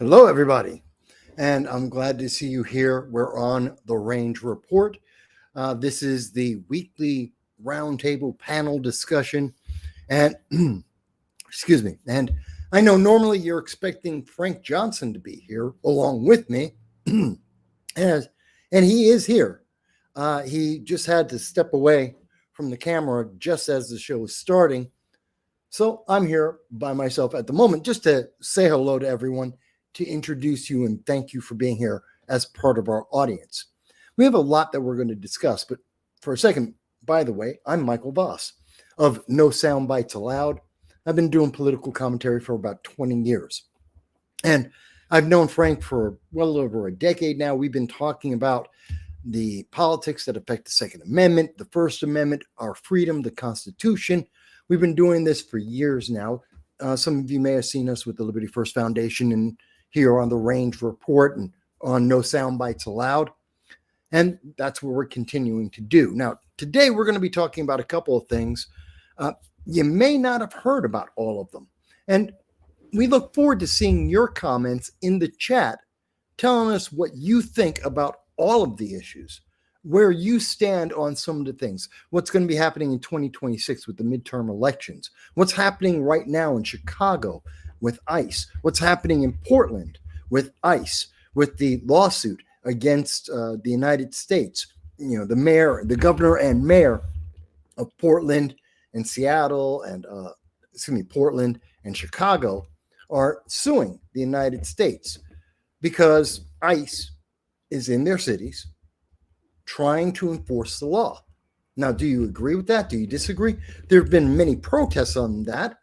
Hello, everybody, and I'm glad to see you here. We're on the Range Report. This is the weekly roundtable panel discussion, and excuse me. And I know normally you're expecting Frank Johnson to be here along with me, and he is here. He just had to step away from the camera just as the show is starting. So I'm here by myself at the moment just to say hello to everyone, to introduce you and thank you for being here as part of our audience. We have a lot that we're going to discuss, but for a second, by the way, I'm Michael Voss of No Sound Bites Allowed. I've been doing political commentary for about 20 years. And I've known Frank for well over a decade now. We've been talking about the politics that affect the Second Amendment, the First Amendment, our freedom, the Constitution. We've been doing this for years now. Some of you may have seen us with the Liberty First Foundation and here on the Range Report and on No Sound Bites Allowed. And that's what we're continuing to do. Now, today we're going to be talking about a couple of things. You may not have heard about all of them. And we look forward to seeing your comments in the chat telling us what you think about all of the issues, where you stand on some of the things, what's going to be happening in 2026 with the midterm elections, what's happening right now in Chicago with ICE, what's happening in Portland with ICE, with the lawsuit against the United States. You know, the governor and mayor of Portland and Seattle and, Portland and Chicago are suing the United States because ICE is in their cities trying to enforce the law. Now, do you agree with that? Do you disagree? There have been many protests on that.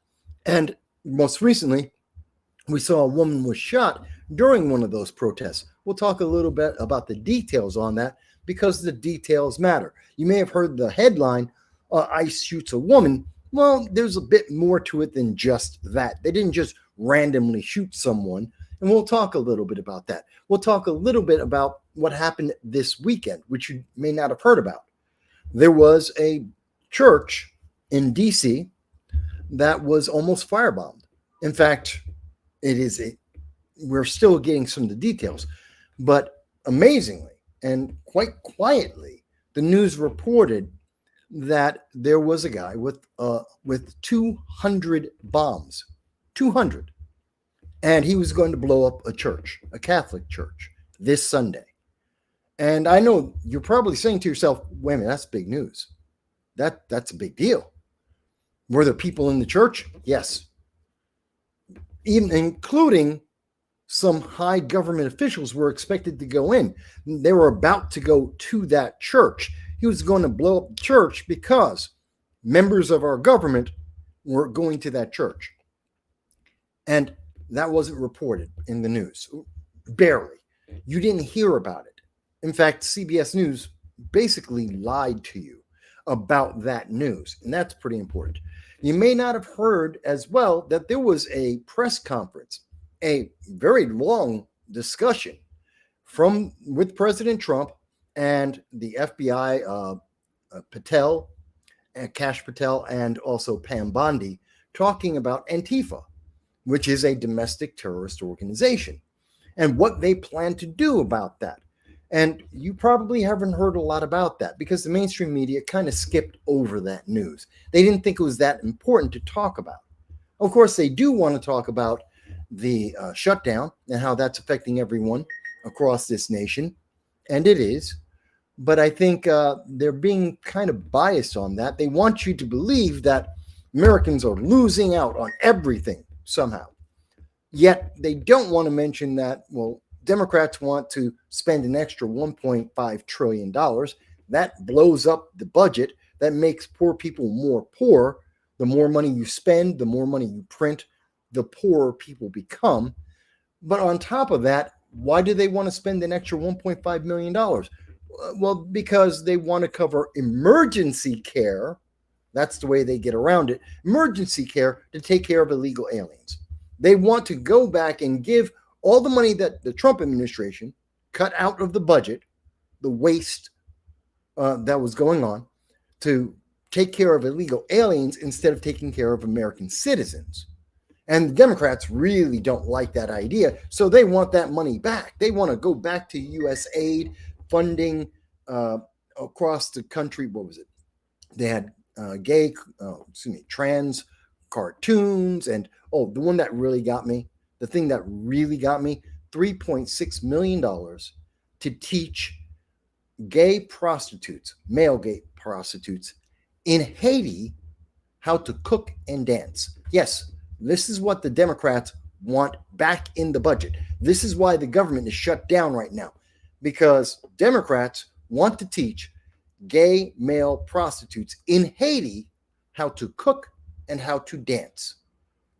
And most recently, we saw a woman was shot during one of those protests. We'll talk a little bit about the details on that because the details matter. You may have heard the headline, ICE shoots a woman. Well, there's a bit more to it than just that. They didn't just randomly shoot someone. And we'll talk a little bit about that. We'll talk a little bit about what happened this weekend, which you may not have heard about. There was a church in D.C. that was almost firebombed. In fact, we're still getting some of the details, but amazingly and quite quietly, the news reported that there was a guy with 200 bombs, 200. And he was going to blow up a church, a Catholic church, this Sunday. And I know you're probably saying to yourself, wait a minute, that's big news. That's a big deal. Were there people in the church? Yes. Even including some high government officials were expected to go in. They were about to go to that church. He was going to blow up the church because members of our government were going to that church. And that wasn't reported in the news. Barely. You didn't hear about it. In fact, CBS News basically lied to you about that news, and that's pretty important. You may not have heard as well that there was a press conference, a very long discussion with President Trump and the FBI, Kash Patel, and also Pam Bondi, talking about Antifa, which is a domestic terrorist organization, and what they plan to do about that. And you probably haven't heard a lot about that because the mainstream media kind of skipped over that news. They didn't think it was that important to talk about. Of course, they do want to talk about the shutdown and how that's affecting everyone across this nation, and it is. But I think they're being kind of biased on that. They want you to believe that Americans are losing out on everything somehow. Yet they don't want to mention that, well, Democrats want to spend an extra $1.5 trillion. That blows up the budget. That makes poor people more poor. The more money you spend, the more money you print, the poorer people become. But on top of that, why do they want to spend an extra $1.5 million? Well, because they want to cover emergency care. That's the way they get around it. Emergency care to take care of illegal aliens. They want to go back and give all the money that the Trump administration cut out of the budget, the waste that was going on, to take care of illegal aliens instead of taking care of American citizens. And the Democrats really don't like that idea. So they want that money back. They want to go back to U.S. aid funding across the country. What was it? They had trans cartoons. And the one that really got me, the thing that really got me, $3.6 million to teach gay prostitutes, male gay prostitutes in Haiti, how to cook and dance. Yes, this is what the Democrats want back in the budget. This is why the government is shut down right now, because Democrats want to teach gay male prostitutes in Haiti how to cook and how to dance.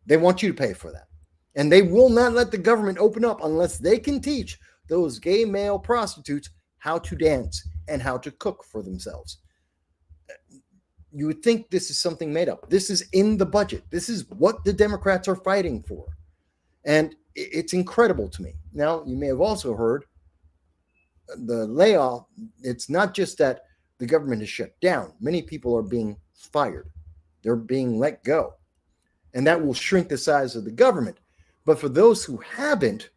They want you to pay for that. And they will not let the government open up unless they can teach those gay male prostitutes how to dance and how to cook for themselves. You would think this is something made up. This is in the budget. This is what the Democrats are fighting for. And it's incredible to me. Now, you may have also heard the layoff. It's not just that the government is shut down. Many people are being fired. They're being let go. And that will shrink the size of the government. But for those who haven't,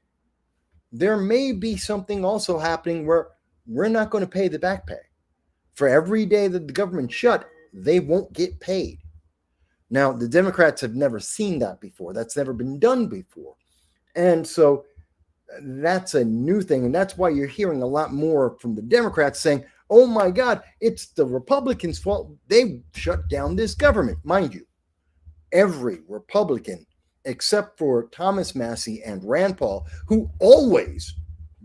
there may be something also happening where we're not going to pay the back pay. For every day that the government shut, they won't get paid. Now, the Democrats have never seen that before. That's never been done before. And so that's a new thing. And that's why you're hearing a lot more from the Democrats saying, oh my God, it's the Republicans' fault. They shut down this government. Mind you, every Republican, except for Thomas Massie and Rand Paul, who always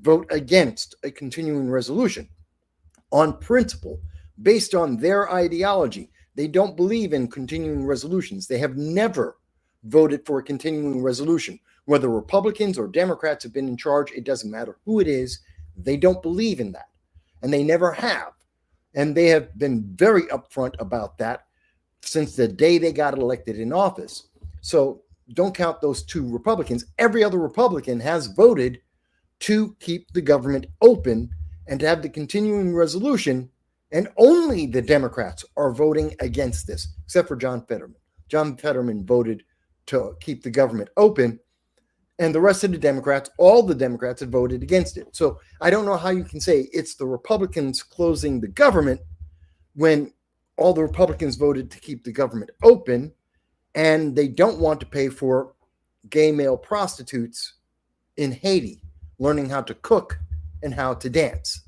vote against a continuing resolution on principle, based on their ideology. They don't believe in continuing resolutions. They have never voted for a continuing resolution. Whether Republicans or Democrats have been in charge, it doesn't matter who it is. They don't believe in that. And they never have. And they have been very upfront about that since the day they got elected in office. So don't count those two Republicans. Every other Republican has voted to keep the government open and to have the continuing resolution. And only the Democrats are voting against this, except for John Fetterman. John Fetterman voted to keep the government open. And the rest of the Democrats, all the Democrats have voted against it. So I don't know how you can say it's the Republicans closing the government when all the Republicans voted to keep the government open and they don't want to pay for gay male prostitutes in Haiti, learning how to cook and how to dance.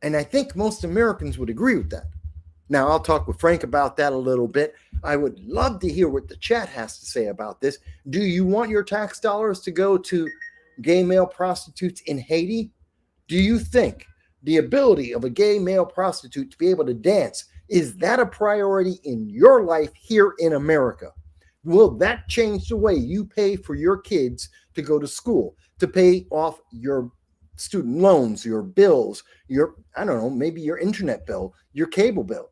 And I think most Americans would agree with that. Now, I'll talk with Frank about that a little bit. I would love to hear what the chat has to say about this. Do you want your tax dollars to go to gay male prostitutes in Haiti? Do you think the ability of a gay male prostitute to be able to dance, is that a priority in your life here in America? Will that change the way you pay for your kids to go to school, to pay off your student loans, your bills, maybe your internet bill, your cable bill?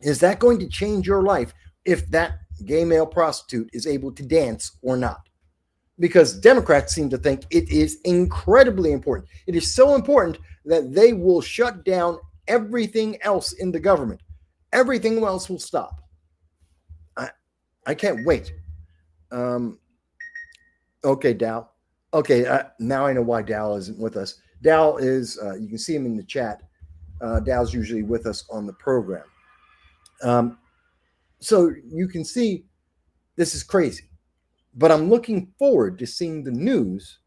Is that going to change your life if that gay male prostitute is able to dance or not? Because Democrats seem to think it is incredibly important. It is so important that they will shut down everything else in the government. Everything else will stop. I can't wait. Okay, Dow. Okay, now I know why Dow isn't with us. Dow is, you can see him in the chat. Dow's usually with us on the program. So you can see this is crazy. But I'm looking forward to seeing the news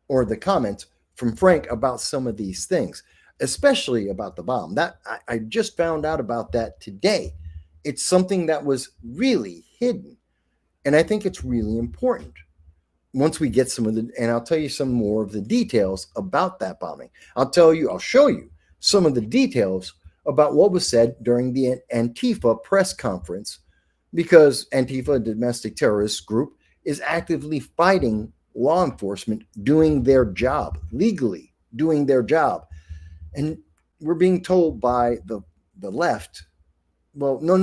or the comments from Frank about some of these things, especially about the bomb. That I just found out about that today. It's something that was really hidden. And I think it's really important. Once we get and I'll tell you some more of the details about that bombing. I'll show you some of the details about what was said during the Antifa press conference, because Antifa, a domestic terrorist group, is actively fighting law enforcement doing their job, legally doing their job. And we're being told by the left, well, no,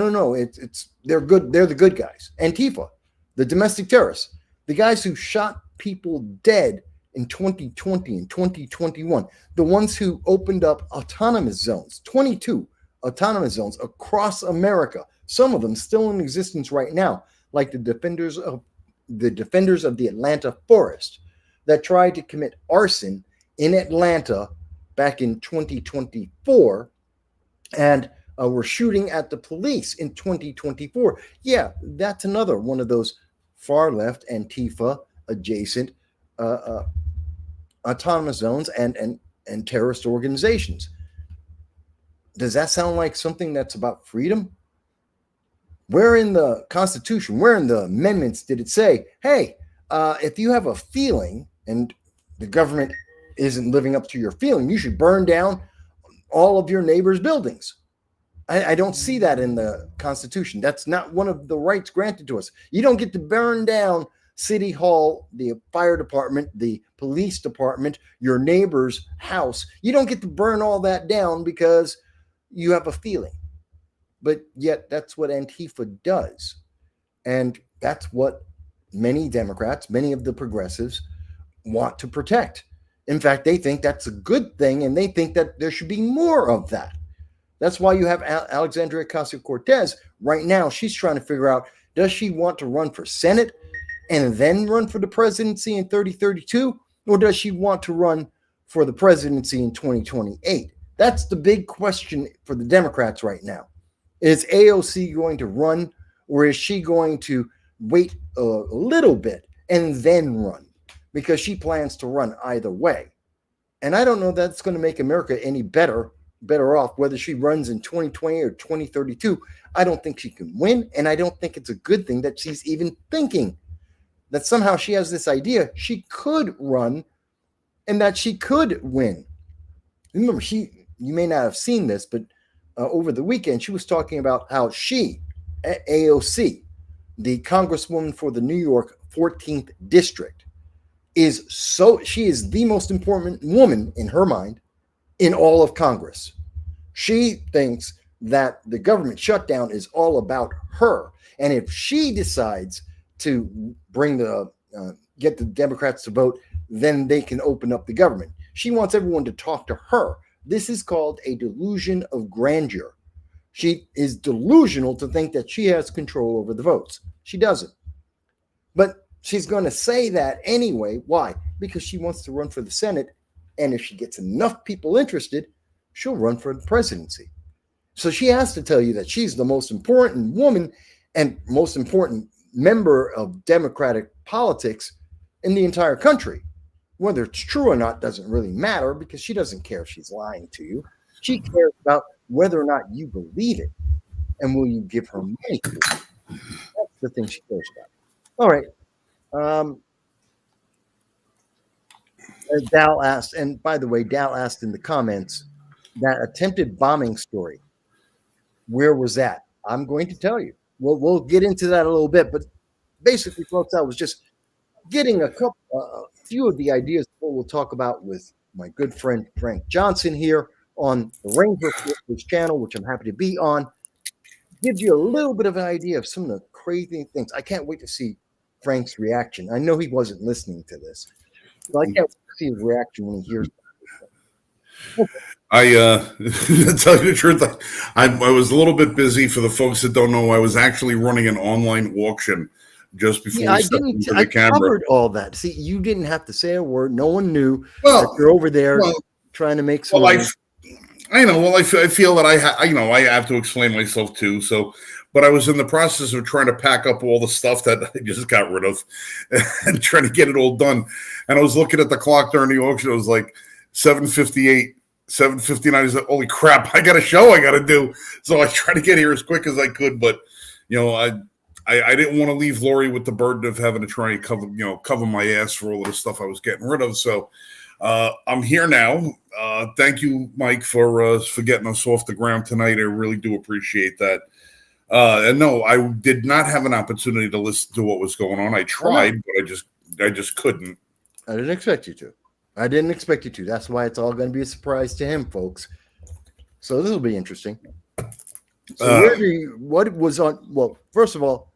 they're good. They're the good guys. Antifa, the domestic terrorists, the guys who shot people dead in 2020 and 2021, the ones who opened up autonomous zones, 22 autonomous zones across America, some of them still in existence right now, like the Defenders of the defenders of the Atlanta forest that tried to commit arson in Atlanta back in 2024 and were shooting at the police in 2024. Yeah, that's another one of those far left Antifa adjacent autonomous zones and terrorist organizations. Does that sound like something that's about freedom? Where in the Constitution, where in the amendments did it say, hey, if you have a feeling and the government isn't living up to your feeling, you should burn down all of your neighbors' buildings? I don't see that in the Constitution. That's not one of the rights granted to us. You don't get to burn down City Hall, the fire department, the police department, your neighbor's house. You don't get to burn all that down because you have a feeling. But yet that's what Antifa does. And that's what many Democrats, many of the progressives want to protect. In fact, they think that's a good thing, and they think that there should be more of that. That's why you have Alexandria Ocasio-Cortez right now. She's trying to figure out, does she want to run for Senate and then run for the presidency in 2032, or does she want to run for the presidency in 2028? That's the big question for the Democrats right now. Is AOC going to run, or is she going to wait a little bit and then run? Because she plans to run either way. And I don't know that's going to make America any better off, whether she runs in 2020 or 2032. I don't think she can win, and I don't think it's a good thing that she's even thinking that somehow she has this idea she could run and that she could win. Remember, you may not have seen this, but over the weekend, she was talking about how she, AOC, the congresswoman for the New York 14th district, she is the most important woman in her mind in all of Congress. She thinks that the government shutdown is all about her. And if she decides to get the Democrats to vote, then they can open up the government. She wants everyone to talk to her. This is called a delusion of grandeur. She is delusional to think that she has control over the votes. She doesn't. But she's going to say that anyway. Why? Because she wants to run for the Senate. And if she gets enough people interested, she'll run for the presidency. So she has to tell you that she's the most important woman and most important member of Democratic politics in the entire country. Whether it's true or not doesn't really matter, because she doesn't care if she's lying to you. She cares about whether or not you believe it, and will you give her money for it. That's the thing she cares about. All right. As Dal asked, and by the way, Dal asked in the comments, that attempted bombing story, where was that? I'm going to tell you. We'll get into that a little bit, but basically, folks, I was just getting a few of the ideas that we'll talk about with my good friend Frank Johnson here on the Range Report channel, which I'm happy to be on. Gives you a little bit of an idea of some of the crazy things. I can't wait to see Frank's reaction. I know he wasn't listening to this, so I can't wait to see his reaction when he hears it. To tell you the truth, I was a little bit busy. For the folks that don't know, I was actually running an online auction just before we stepped into the camera. I covered all that. See, you didn't have to say a word. No one knew that you're over there trying to make some money. I know. Well, I feel that I have to explain myself too. So, but I was in the process of trying to pack up all the stuff that I just got rid of and trying to get it all done. And I was looking at the clock during the auction. It was like 7:58. 7:59. I said, "Holy crap! I got a show I got to do." So I tried to get here as quick as I could, but I didn't want to leave Lori with the burden of having to try and cover my ass for all of the stuff I was getting rid of. So I'm here now. Thank you, Mike, for getting us off the ground tonight. I really do appreciate that. And no, I did not have an opportunity to listen to what was going on. I tried, but I just couldn't. I didn't expect you to. That's why it's all going to be a surprise to him, folks. So this will be interesting. So first of all,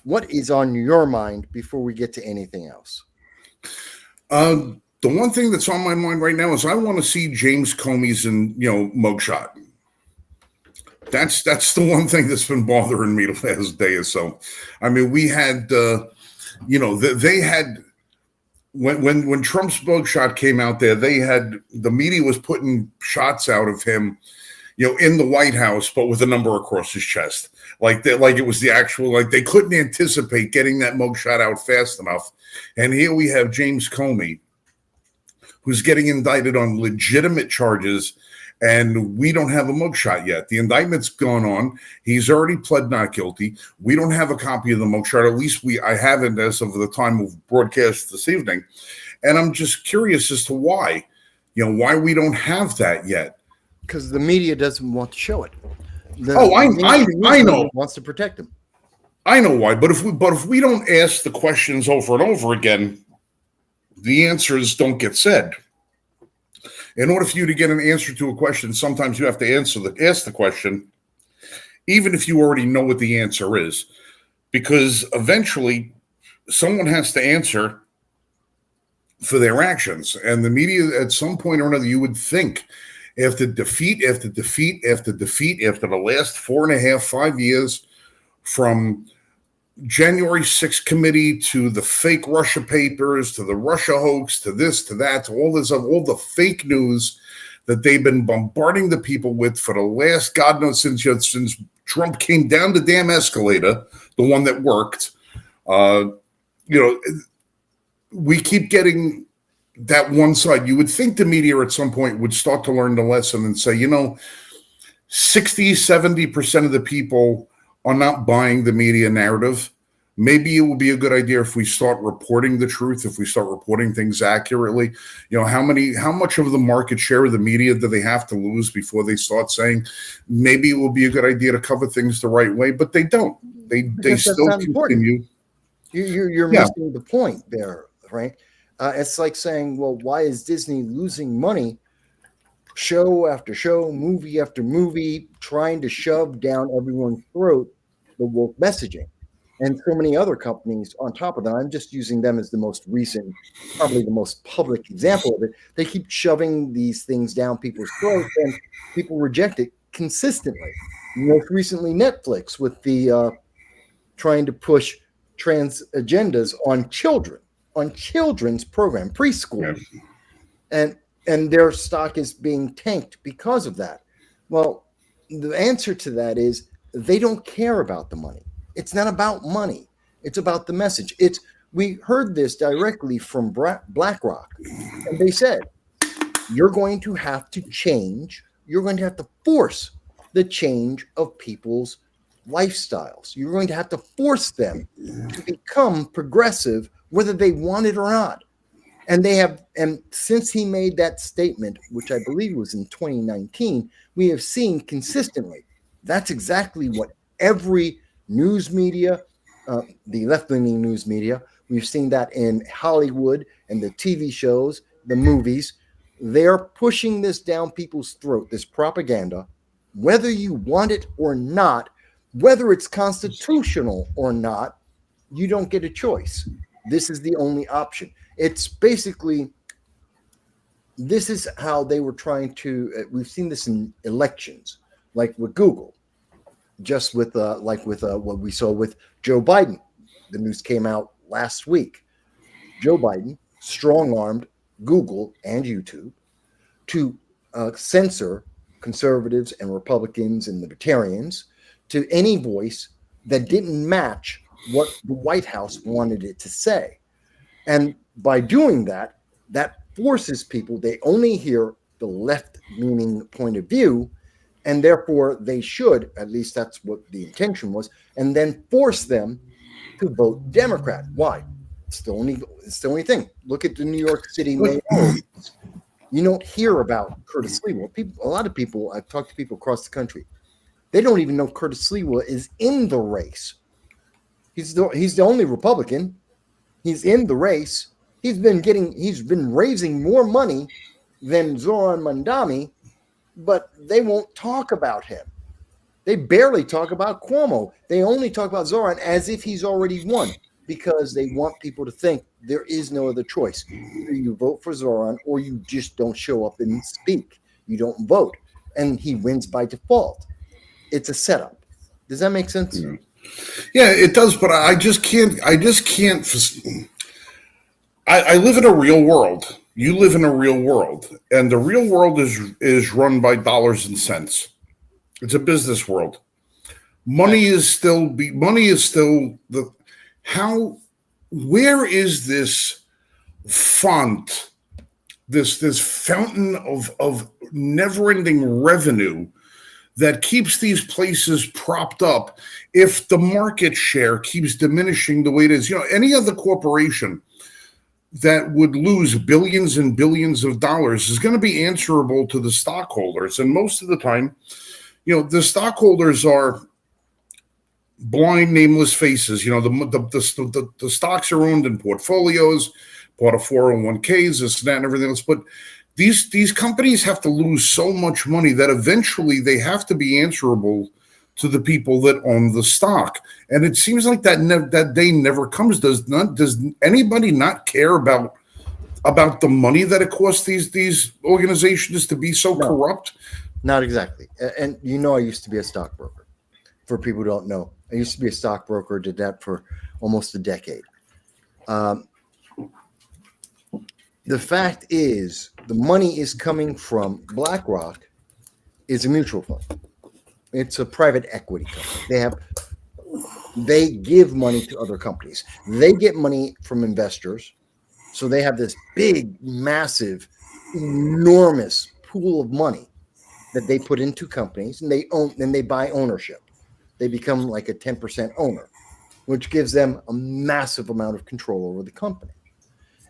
what is on your mind before we get to anything else? The one thing that's on my mind right now is I want to see James Comey's mugshot. That's the one thing that's been bothering me the last day or so. I mean, we had They had when Trump's mugshot came out there, the media was putting shots out of him, in the White House, but with a number across his chest, like it was the actual, like they couldn't anticipate getting that mugshot out fast enough. And here we have James Comey, who's getting indicted on legitimate charges, and we don't have a mugshot yet. The indictment's gone on. He's already pled not guilty. We don't have a copy of the mugshot. At least I haven't as of the time of broadcast this evening. And I'm just curious as to why we don't have that yet. Because the media doesn't want to show it. I know. Wants to protect them. I know why. But if we don't ask the questions over and over again, the answers don't get said. In order for you to get an answer to a question, sometimes you have to ask the question, even if you already know what the answer is, because eventually someone has to answer for their actions. And the media, at some point or another, you would think, after defeat after defeat after defeat, after the last 4.5, 5 years, from January 6th committee to the fake Russia papers, to the Russia hoax, to this, to that, to all the fake news that they've been bombarding the people with for the last, God knows, since Trump came down the damn escalator, the one that worked. We keep getting that one side. You would think the media at some point would start to learn the lesson and say, 60-70% of the people are not buying the media narrative. Maybe it would be a good idea if we start reporting the truth, if we start reporting things accurately. How much of the market share of the media do they have to lose before they start saying maybe it will be a good idea to cover things the right way? But they don't. They still continue. You're missing the point there, right? It's like saying, well, why is Disney losing money show after show, movie after movie, trying to shove down everyone's throat the woke messaging? And so many other companies on top of that. I'm just using them as the most recent, probably the most public example of it. They keep shoving these things down people's throats, and people reject it consistently. Most recently, Netflix with the trying to push trans agendas on children's program, preschool. Yes. And their stock is being tanked because of that. Well, the answer to that is they don't care about the money. It's not about money. It's about the message. We heard this directly from BlackRock, and they said, you're going to have to change. You're going to have to force the change of people's lifestyles. You're going to have to force them to become progressive, whether they want it or not. And since he made that statement, which I believe was in 2019, we have seen consistently that's exactly what every news media, the left-leaning news media, we've seen that in Hollywood and the TV shows, the movies, they're pushing this down people's throat, this propaganda, whether you want it or not, whether it's constitutional or not, you don't get a choice. This is the only option. It's basically, this is how they were trying to, we've seen this in elections, like with Google, just with what we saw with Joe Biden. The news came out last week. Joe Biden strong-armed Google and YouTube to censor conservatives and Republicans and libertarians to any voice that didn't match what the White House wanted it to say. And by doing that, that forces people, they only hear the left-leaning point of view, and therefore they should, at least that's what the intention was, and then force them to vote Democrat. Why? It's the only thing. Look at the New York City mayor. You don't hear about Curtis Lewa. A lot of people, I've talked to people across the country, they don't even know Curtis Lewa is in the race. He's the only Republican. He's in the race. He's been raising more money than Zoran Mandami, but they won't talk about him. They barely talk about Cuomo. They only talk about Zoran as if he's already won, because they want people to think there is no other choice. Either you vote for Zoran or you just don't show up and speak. You don't vote. And he wins by default. It's a setup. Does that make sense? Yeah, it does, but I just can't. I just can't. I live in a real world. You live in a real world, and the real world is run by dollars and cents. It's a business world. Money is still the how. Where is this font? This fountain of never ending revenue that keeps these places propped up if the market share keeps diminishing the way it is. Any other corporation that would lose billions and billions of dollars is going to be answerable to the stockholders. And most of the time, the stockholders are blind, nameless faces. The stocks are owned in portfolios, part of 401ks, this, that, and everything else. But these companies have to lose so much money that eventually they have to be answerable to the people that own the stock. And it seems like that day never comes. Does anybody not care about the money that it costs these organizations to be so corrupt? Not exactly. And I used to be a stockbroker. For people who don't know, I used to be a stockbroker, did that for almost a decade. The fact is, the money is coming from BlackRock, is a mutual fund. It's a private equity company. They give money to other companies. They get money from investors. So they have this big, massive, enormous pool of money that they put into companies, and they buy ownership. They become like a 10% owner, which gives them a massive amount of control over the company.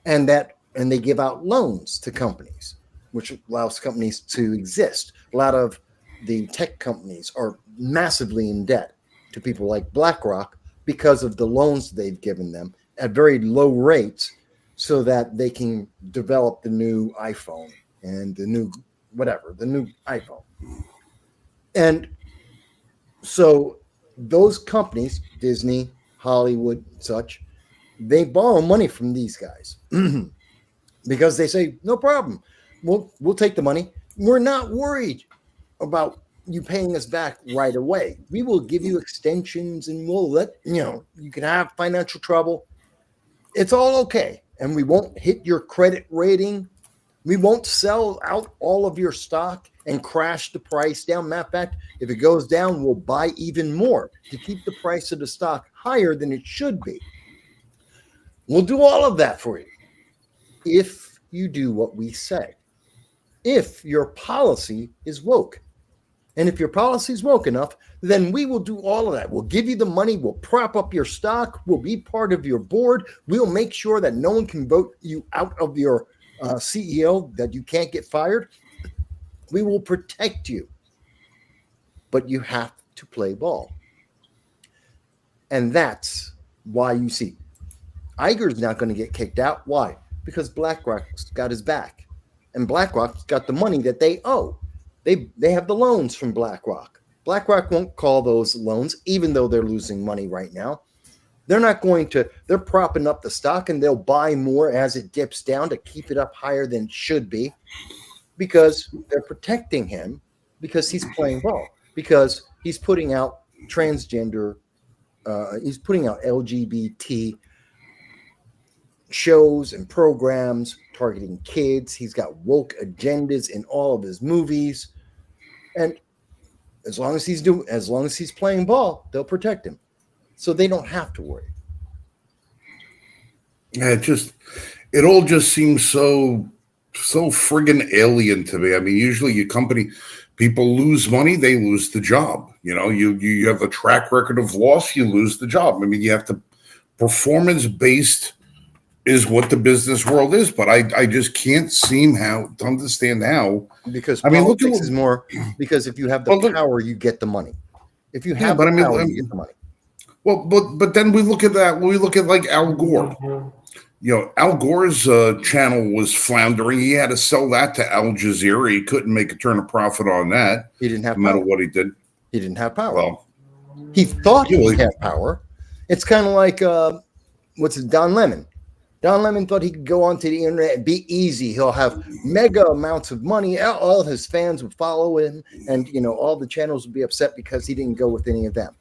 And they give out loans to companies, which allows companies to exist. A lot of the tech companies are massively in debt to people like BlackRock because of the loans they've given them at very low rates so that they can develop the new iPhone and the new iPhone. And so those companies, Disney, Hollywood, such, they borrow money from these guys because they say, no problem. We'll take the money. We're not worried about you paying us back right away. We will give you extensions and we'll let, you can have financial trouble. It's all okay. And we won't hit your credit rating. We won't sell out all of your stock and crash the price down. Matter of fact, if it goes down, we'll buy even more to keep the price of the stock higher than it should be. We'll do all of that for you if you do what we say. If your policy is woke. And if your policy is woke enough, then we will do all of that. We'll give you the money. We'll prop up your stock. We'll be part of your board. We'll make sure that no one can vote you out of your CEO, that you can't get fired. We will protect you. But you have to play ball. And that's why you see Iger's not going to get kicked out. Why? Because BlackRock's got his back. And BlackRock's got the money that they owe. They have the loans from BlackRock. BlackRock won't call those loans, even though they're losing money right now. They're not going to, they're propping up the stock and they'll buy more as it dips down to keep it up higher than it should be because they're protecting him because he's playing ball, because he's putting out transgender, he's putting out LGBT shows and programs targeting kids. He's got woke agendas in all of his movies. And as long as he's playing ball, they'll protect him. So they don't have to worry. Yeah, it all just seems so friggin' alien to me. I mean, usually people lose money, they lose the job. You have a track record of loss, you lose the job. I mean, you have to performance-based is what the business world is, but I just can't seem to understand how. Because politics is more, because if you have the power, you get the money. If you have the power, you get the money. Well, but then we look at that. We look at like Al Gore. Al Gore's channel was floundering. He had to sell that to Al Jazeera. He couldn't make a turn of profit on that. He didn't have no matter what he did. He didn't have power. Well, he thought he had power. It's kind of like Don Lemon. Don Lemon thought he could go onto the internet and be easy. He'll have mega amounts of money. All his fans would follow him, and all the channels would be upset because he didn't go with any of them.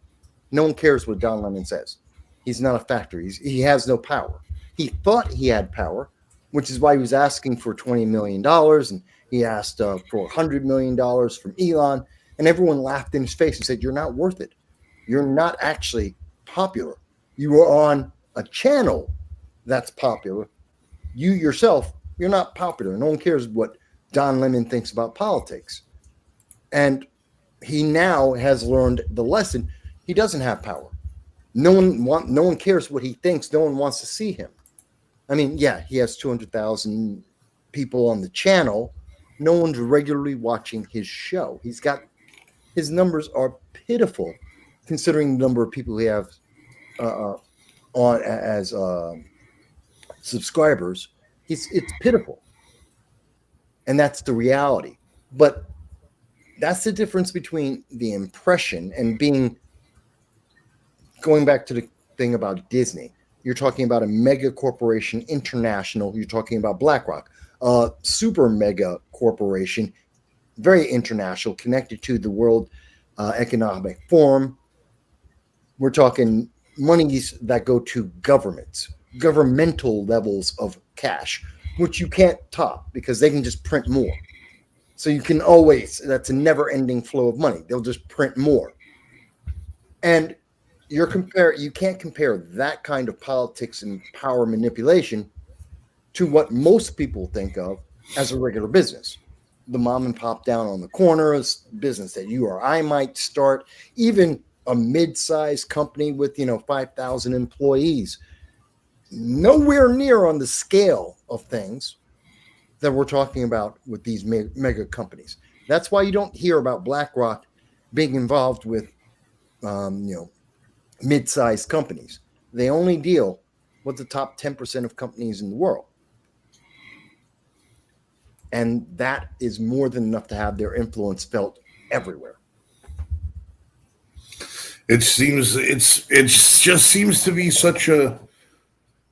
No one cares what Don Lemon says. He's not a factor. He has no power. He thought he had power, which is why he was asking for $20 million, and he asked for $100 million from Elon, and everyone laughed in his face and said, "You're not worth it. You're not actually popular. You are on a channel that's popular. You yourself, you're not popular. No one cares what Don Lemon thinks about politics." And he now has learned the lesson. He doesn't have power. No one cares what he thinks. No one wants to see him. I mean, yeah, he has 200,000 people on the channel. No one's regularly watching his show. His numbers are pitiful considering the number of people he have on as subscribers. It's pitiful. And that's the reality. But that's the difference between the impression and going back to the thing about Disney. You're talking about a mega corporation, international. You're talking about BlackRock, a super mega corporation, very international, connected to the World Economic Forum. We're talking monies that go to governments, governmental levels of cash, which you can't top because they can just print more. So you can always, that's a never ending flow of money. They'll just print more. And you can't compare that kind of politics and power manipulation to what most people think of as a regular business. The mom and pop down on the corner business that you or I might start, even a mid-sized company with 5,000 employees, nowhere near on the scale of things that we're talking about with these mega companies. That's why you don't hear about BlackRock being involved with mid-sized companies. They only deal with the top 10% of companies in the world. And that is more than enough to have their influence felt everywhere. It just seems to be such a,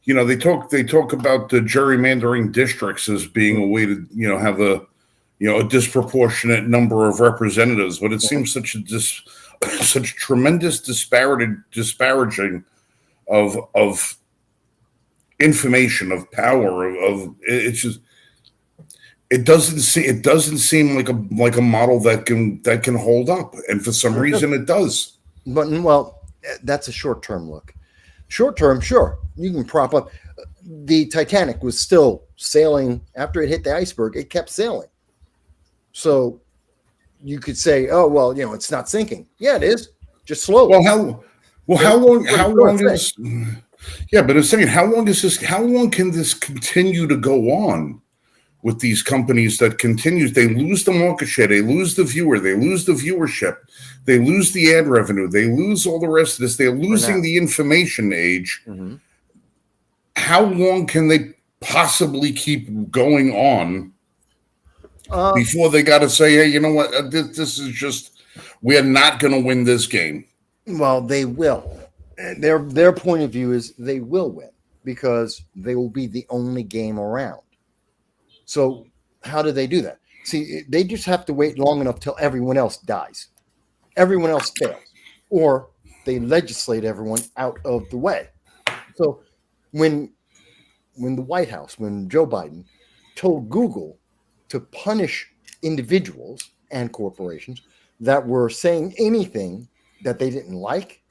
they talk about the gerrymandering districts as being a way to, have a disproportionate number of representatives, but it seems such tremendous disparaging of information, of power, of it's just, it doesn't seem like a model that can hold up, and for some reason it does. But that's a short-term look. Short-term, sure, you can prop up. The Titanic was still sailing after it hit the iceberg. It kept sailing. So you could say, "Oh, well, it's not sinking." Yeah, it is. Just slowly. How long is? Yeah, but I'm saying, how long can this continue to go on with these companies that continues? They lose the market share, they lose the viewer, they lose the viewership, they lose the ad revenue, they lose all the rest of this. They're losing the information age. Mm-hmm. How long can they possibly keep going on before they got to say, "Hey, you know what? This is just, we're not going to win this game"? Well, they will. Their point of view is they will win because they will be the only game around. So how do they do that? See, they just have to wait long enough till everyone else dies. Everyone else fails. Or they legislate everyone out of the way. So when the White House, when Joe Biden told Google to punish individuals and corporations that were saying anything that they didn't like,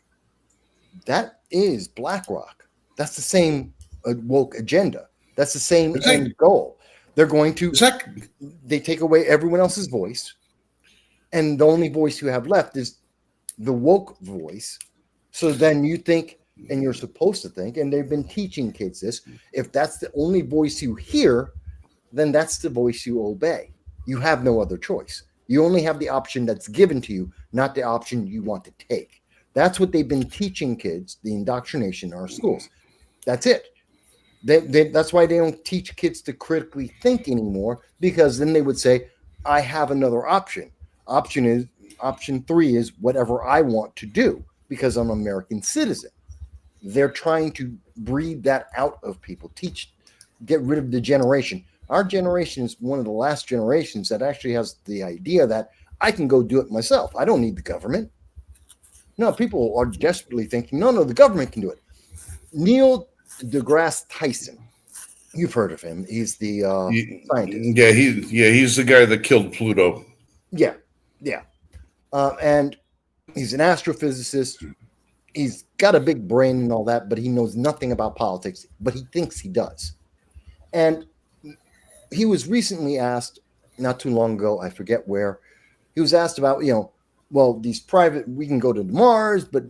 that is BlackRock. That's the same woke agenda. That's the same end goal. They're going to, they take away everyone else's voice, and the only voice you have left is the woke voice. So then you think, and you're supposed to think, and they've been teaching kids this, if that's the only voice you hear, then that's the voice you obey. You have no other choice. You only have the option that's given to you, not the option you want to take. That's what they've been teaching kids, the indoctrination in our schools. That's it. That's why they don't teach kids to critically think anymore, because then they would say, I have another option. Option 3 is whatever I want to do because I'm an American citizen. They're trying to breed that out of people, get rid of the generation. Our generation is one of the last generations that actually has the idea that I can go do it myself. I don't need the government. No, people are desperately thinking, no, the government can do it. Neil deGrasse Tyson, you've heard of him. He's the scientist. He's the guy that killed Pluto. Yeah, yeah. And he's an astrophysicist. He's got a big brain and all that, but he knows nothing about politics, but he thinks he does. And he was recently asked, not too long ago, I forget where, he was asked about, these private, we can go to Mars, but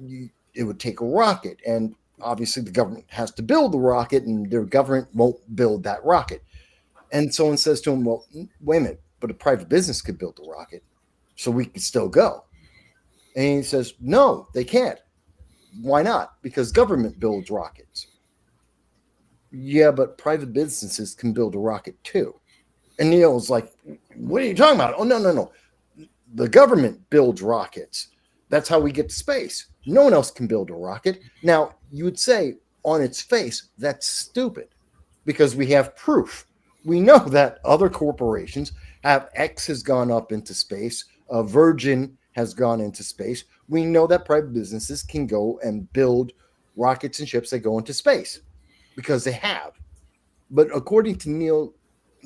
it would take a rocket. And obviously the government has to build the rocket, and their government won't build that rocket. And someone says to him, well, wait a minute, but a private business could build the rocket, so we could still go. And he says, no, they can't. Why not? Because government builds rockets. Yeah, but private businesses can build a rocket too. And Neil's like, what are you talking about? Oh, no. The government builds rockets. That's how we get to space. No one else can build a rocket. Now, you would say on its face, that's stupid, because we have proof. We know that other corporations have. X has gone up into space. Virgin has gone into space. We know that private businesses can go and build rockets and ships that go into space because they have. But according to Neil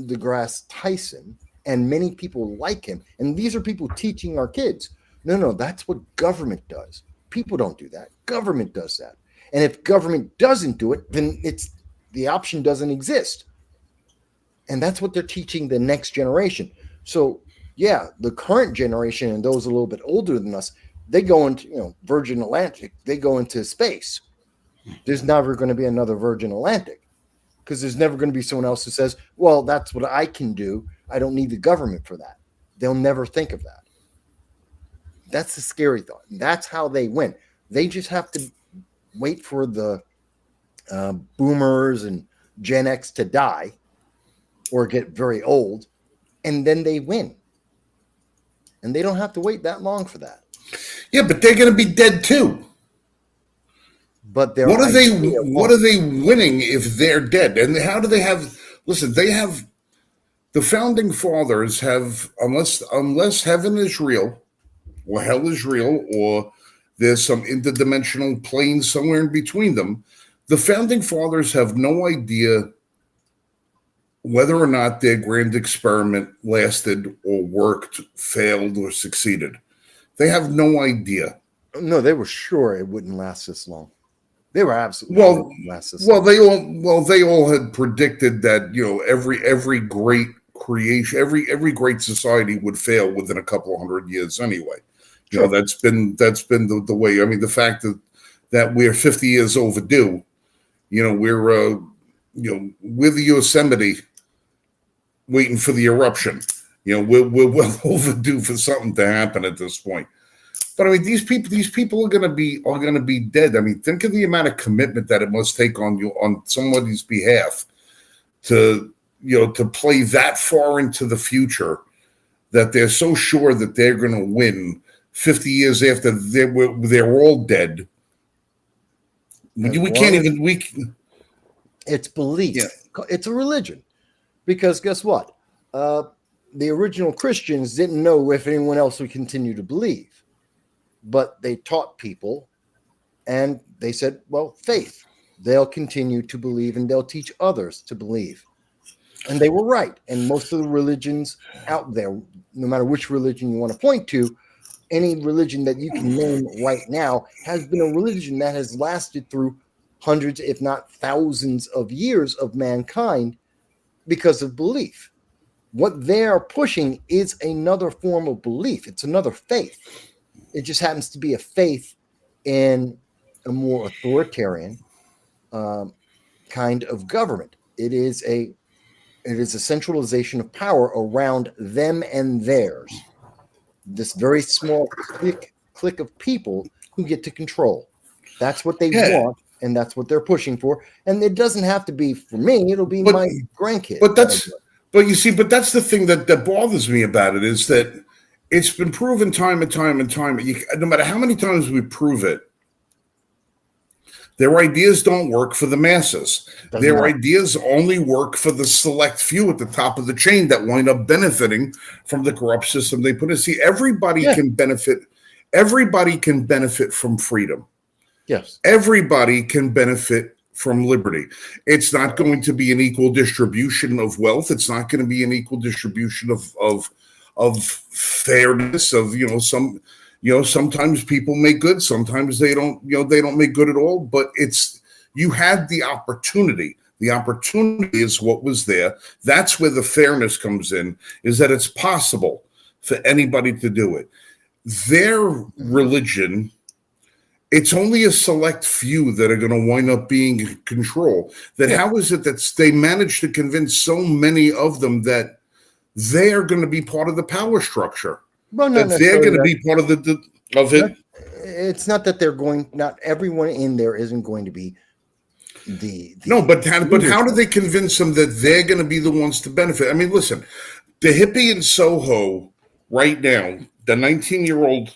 deGrasse Tyson and many people like him, and these are people teaching our kids, no, that's what government does. People don't do that. Government does that. And if government doesn't do it, then the option doesn't exist. And that's what they're teaching the next generation. So, yeah, the current generation and those a little bit older than us, they go into, Virgin Atlantic, they go into space. There's never going to be another Virgin Atlantic, because there's never going to be someone else who says, well, that's what I can do. I don't need the government for that. They'll never think of that. That's the scary thought. That's how they win. They just have to wait for the boomers and Gen X to die or get very old, and then they win. And they don't have to wait that long for that. Yeah, but they're going to be dead too. But what are they winning if they're dead? And how do they have? Listen, they have the founding fathers have, unless heaven is real, or hell is real, or there's some interdimensional plane somewhere in between them. The founding fathers have no idea whether or not their grand experiment lasted or worked, failed, or succeeded. They have no idea. No, they were sure it wouldn't last this long. They were absolutely sure it wouldn't last this long. They all had predicted that every great creation, every great society would fail within a couple of hundred years anyway. Sure. That's been the way. I mean, the fact that we're 50 years overdue. We're with the Yosemite waiting for the eruption. We're well overdue for something to happen at this point. But I mean, these people are going to be dead. I mean, think of the amount of commitment that it must take on somebody's behalf to play that far into the future, that they're so sure that they're going to win 50 years after they're all dead. It's belief. Yeah. It's a religion. Because guess what? The original Christians didn't know if anyone else would continue to believe. But they taught people, and they said, well, faith. They'll continue to believe, and they'll teach others to believe. And they were right. And most of the religions out there, no matter which religion you want to point to, any religion that you can name right now has been a religion that has lasted through hundreds, if not thousands of years of mankind because of belief. What they're pushing is another form of belief. It's another faith. It just happens to be a faith in a more authoritarian kind of government. It is a centralization of power around them and theirs. This very small clique of people who get to control. That's what they want, and that's what they're pushing for. And it doesn't have to be for me. It'll be my grandkids. But that's the thing that bothers me about it, is that it's been proven time and time and time. No matter how many times we prove it, their ideas don't work for the masses. Their ideas only work for the select few at the top of the chain that wind up benefiting from the corrupt system they put in. See, everybody can benefit. everybody can benefit from freedom. Yes. Everybody can benefit from liberty. It's not going to be an equal distribution of wealth. It's not going to be an equal distribution of fairness. Of sometimes people make good, sometimes they don't. They don't make good at all. But you had the opportunity. The opportunity is what was there. That's where the fairness comes in. Is that it's possible for anybody to do it. Their religion. It's only a select few that are going to wind up being in control. How is it that they managed to convince so many of them that they are going to be part of the power structure? Well, that they're going to be part of it. It's not that they're going. Not everyone in there isn't going to be the no. But how do they convince them that they're going to be the ones to benefit? I mean, listen, the hippie in Soho right now, the 19-year-old.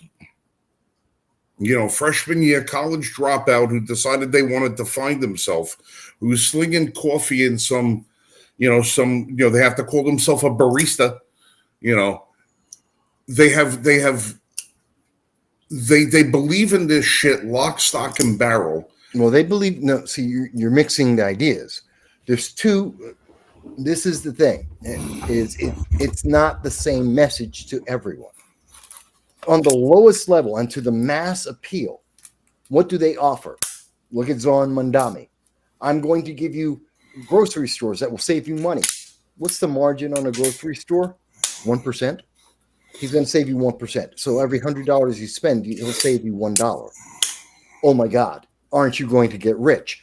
Freshman year college dropout who decided they wanted to find himself, who's slinging coffee in they have to call themselves a barista. They believe in this shit lock, stock, and barrel. Well, they believe. No, see, you're mixing the ideas. There's two. This is the thing. It's not the same message to everyone. On the lowest level and to the mass appeal, what do they offer? Look at Zoran Mandami. I'm going to give you grocery stores that will save you money. What's the margin on a grocery store? 1%. He's going to save you 1%. So every $100 you spend, he'll save you $1. Oh my God. Aren't you going to get rich?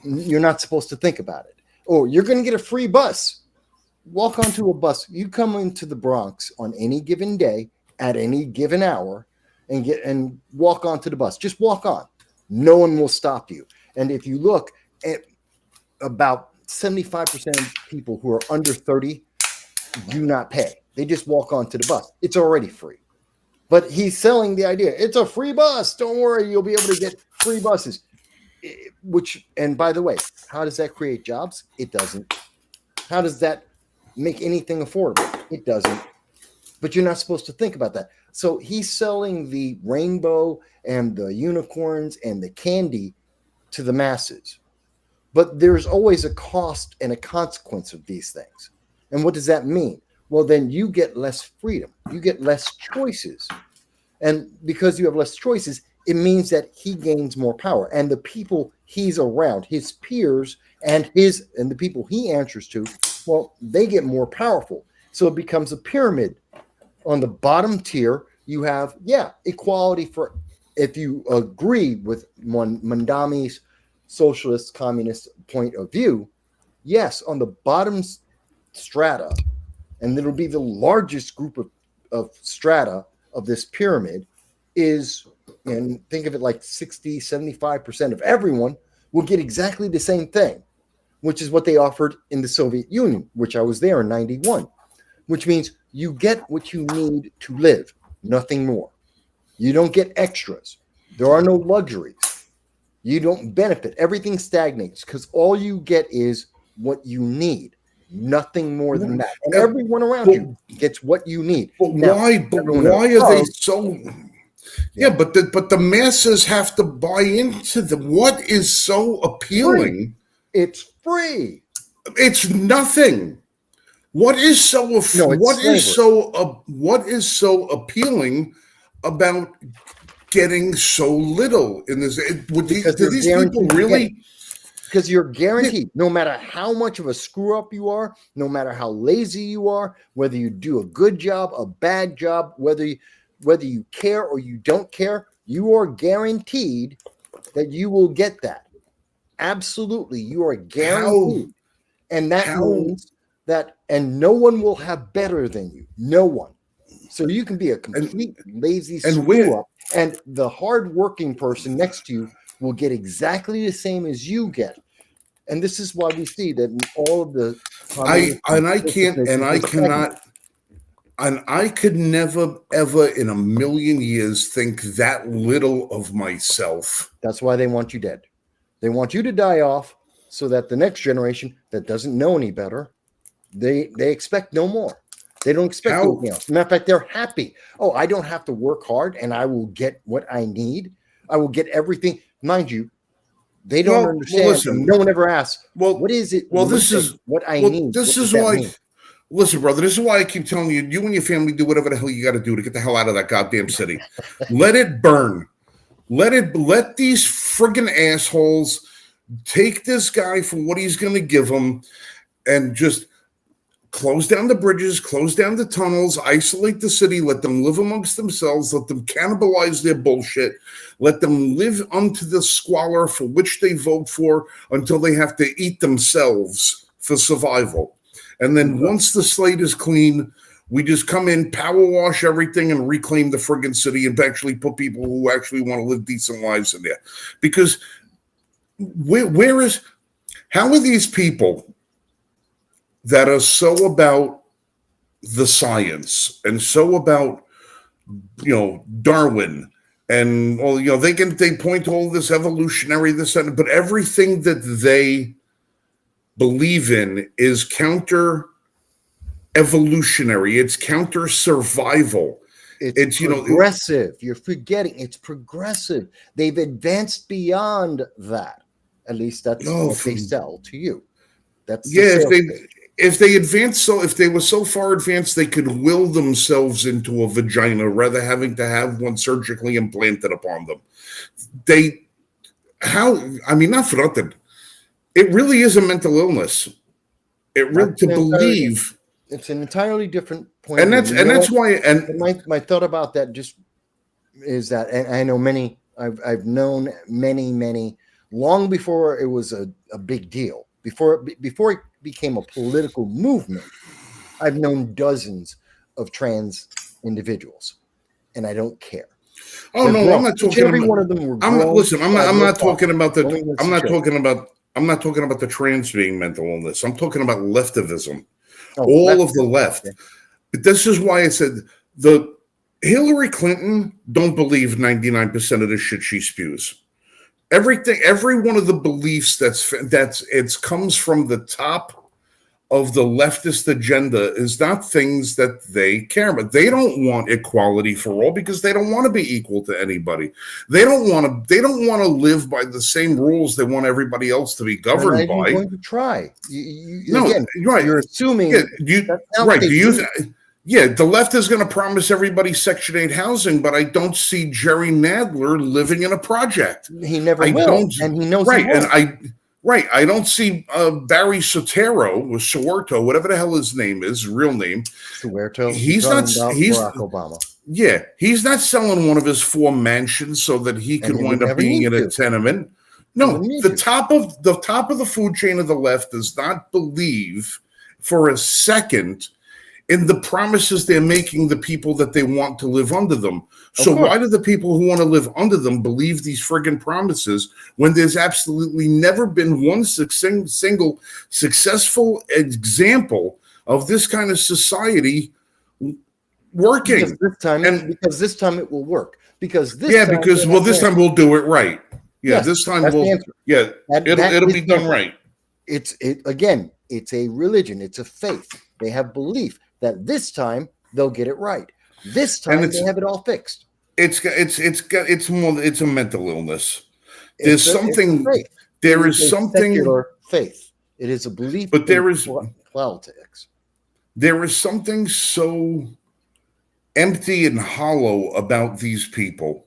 You're not supposed to think about it. Oh, you're going to get a free bus. Walk onto a bus. You come into the Bronx on any given day, at any given hour, and walk onto the bus. Just walk on. No one will stop you. And if you look at about 75% of people who are under 30 do not pay. They just walk onto the bus. It's already free. But he's selling the idea. It's a free bus. Don't worry. You'll be able to get free buses. And by the way, how does that create jobs? It doesn't. How does that make anything affordable? It doesn't. But you're not supposed to think about that. So he's selling the rainbow and the unicorns and the candy to the masses. But there's always a cost and a consequence of these things. And what does that mean? Well, then you get less freedom. You get less choices. And because you have less choices, it means that he gains more power. And the people he's around, his peers and the people he answers to, well, they get more powerful. So it becomes a pyramid. On the bottom tier, you have, equality for, if you agree with Mandami's socialist communist point of view, yes, on the bottom strata, and it'll be the largest group of strata of this pyramid is, and think of it like 60, 75% of everyone will get exactly the same thing, which is what they offered in the Soviet Union, which I was there in 91, which means you get what you need to live, nothing more. You don't get extras. There are no luxuries. You don't benefit. Everything stagnates because all you get is what you need, nothing more than that. And everyone around you gets what you need. But why are they so? Yeah, but the masses have to buy into what is so appealing. It's free. It's nothing. What is so appealing about getting so little in this? Do these people really? Because you're guaranteed, no matter how much of a screw up you are, no matter how lazy you are, whether you do a good job, a bad job, whether you care or you don't care, you are guaranteed that you will get that. Absolutely, you are guaranteed, and that means that, and no one will have better than you. No one. So you can be a complete lazy screw up, and the hardworking person next to you will get exactly the same as you get. And this is why we see that in all of the I could never ever in a million years think that little of myself. That's why they want you dead. They want you to die off so that the next generation that doesn't know any better, they expect no more. They don't expect How? anything else. Matter of fact, they're happy. Oh, I don't have to work hard and I will get what I need. I will get everything. Mind you, they don't understand. Listen. No one ever asks, Well, what is it? well, What this is what I well, need. this What is does that why. mean? Listen, brother, this is why I keep telling you, you and your family do whatever the hell you got to do to get the hell out of that goddamn city. Let it burn. Let these friggin' assholes take this guy for what he's going to give them and just close down the bridges, close down the tunnels, isolate the city, let them live amongst themselves, let them cannibalize their bullshit, let them live unto the squalor for which they vote for until they have to eat themselves for survival. And then once the slate is clean, we just come in, power wash everything, and reclaim the friggin' city and actually put people who actually want to live decent lives in there. Because how are these people that are so about the science and so about, Darwin and they point to all this evolutionary, but everything that they believe in is counter evolutionary. It's counter survival. It's progressive. You're forgetting it's progressive. They've advanced beyond that. At least that's what they sell to you. That's if they were so far advanced they could will themselves into a vagina rather having to have one surgically implanted upon them. Not for nothing. It really is a mental illness. Believe it's an entirely different point. And that's why. And my thought about that just is that, and I know many. I've known many long before it was a big deal. Before it became a political movement, I've known dozens of trans individuals, and I don't care. Oh no, I'm not talking. Every one of them were. I'm not talking about the. I'm not talking about the trans being mental illness. I'm talking about leftivism. All of the left. Yeah. But this is why I said the Hillary Clinton don't believe 99% of the shit she spews. Every one of the beliefs it comes from the top of the leftist agenda is not things that they care about. They don't want equality for all because they don't want to be equal to anybody. They don't want to live by the same rules they want everybody else to be governed by. You're going to try. Right. You're assuming. The left is going to promise everybody Section 8 housing, but I don't see Jerry Nadler living in a project. He never will, and he knows right. He won't. I don't see Barry Soetoro, whatever the hell his name is, real name. Suerto. He's Barack Obama. Yeah, he's not selling one of his 4 mansions so that he could wind up being in a tenement. No, the top of the food chain of the left does not believe for a second in the promises they're making the people that they want to live under them. So why do the people who want to live under them believe these friggin' promises when there's absolutely never been one single successful example of this kind of society working? Because this time it will work. Because this time we'll do it right. Yeah, this time it'll be done right. It's a religion. It's a faith. They have belief that this time they'll get it right. This time they have it all fixed. It's a mental illness. There's something. There is something. Secular faith. It is a belief. But there is politics. There is something so empty and hollow about these people.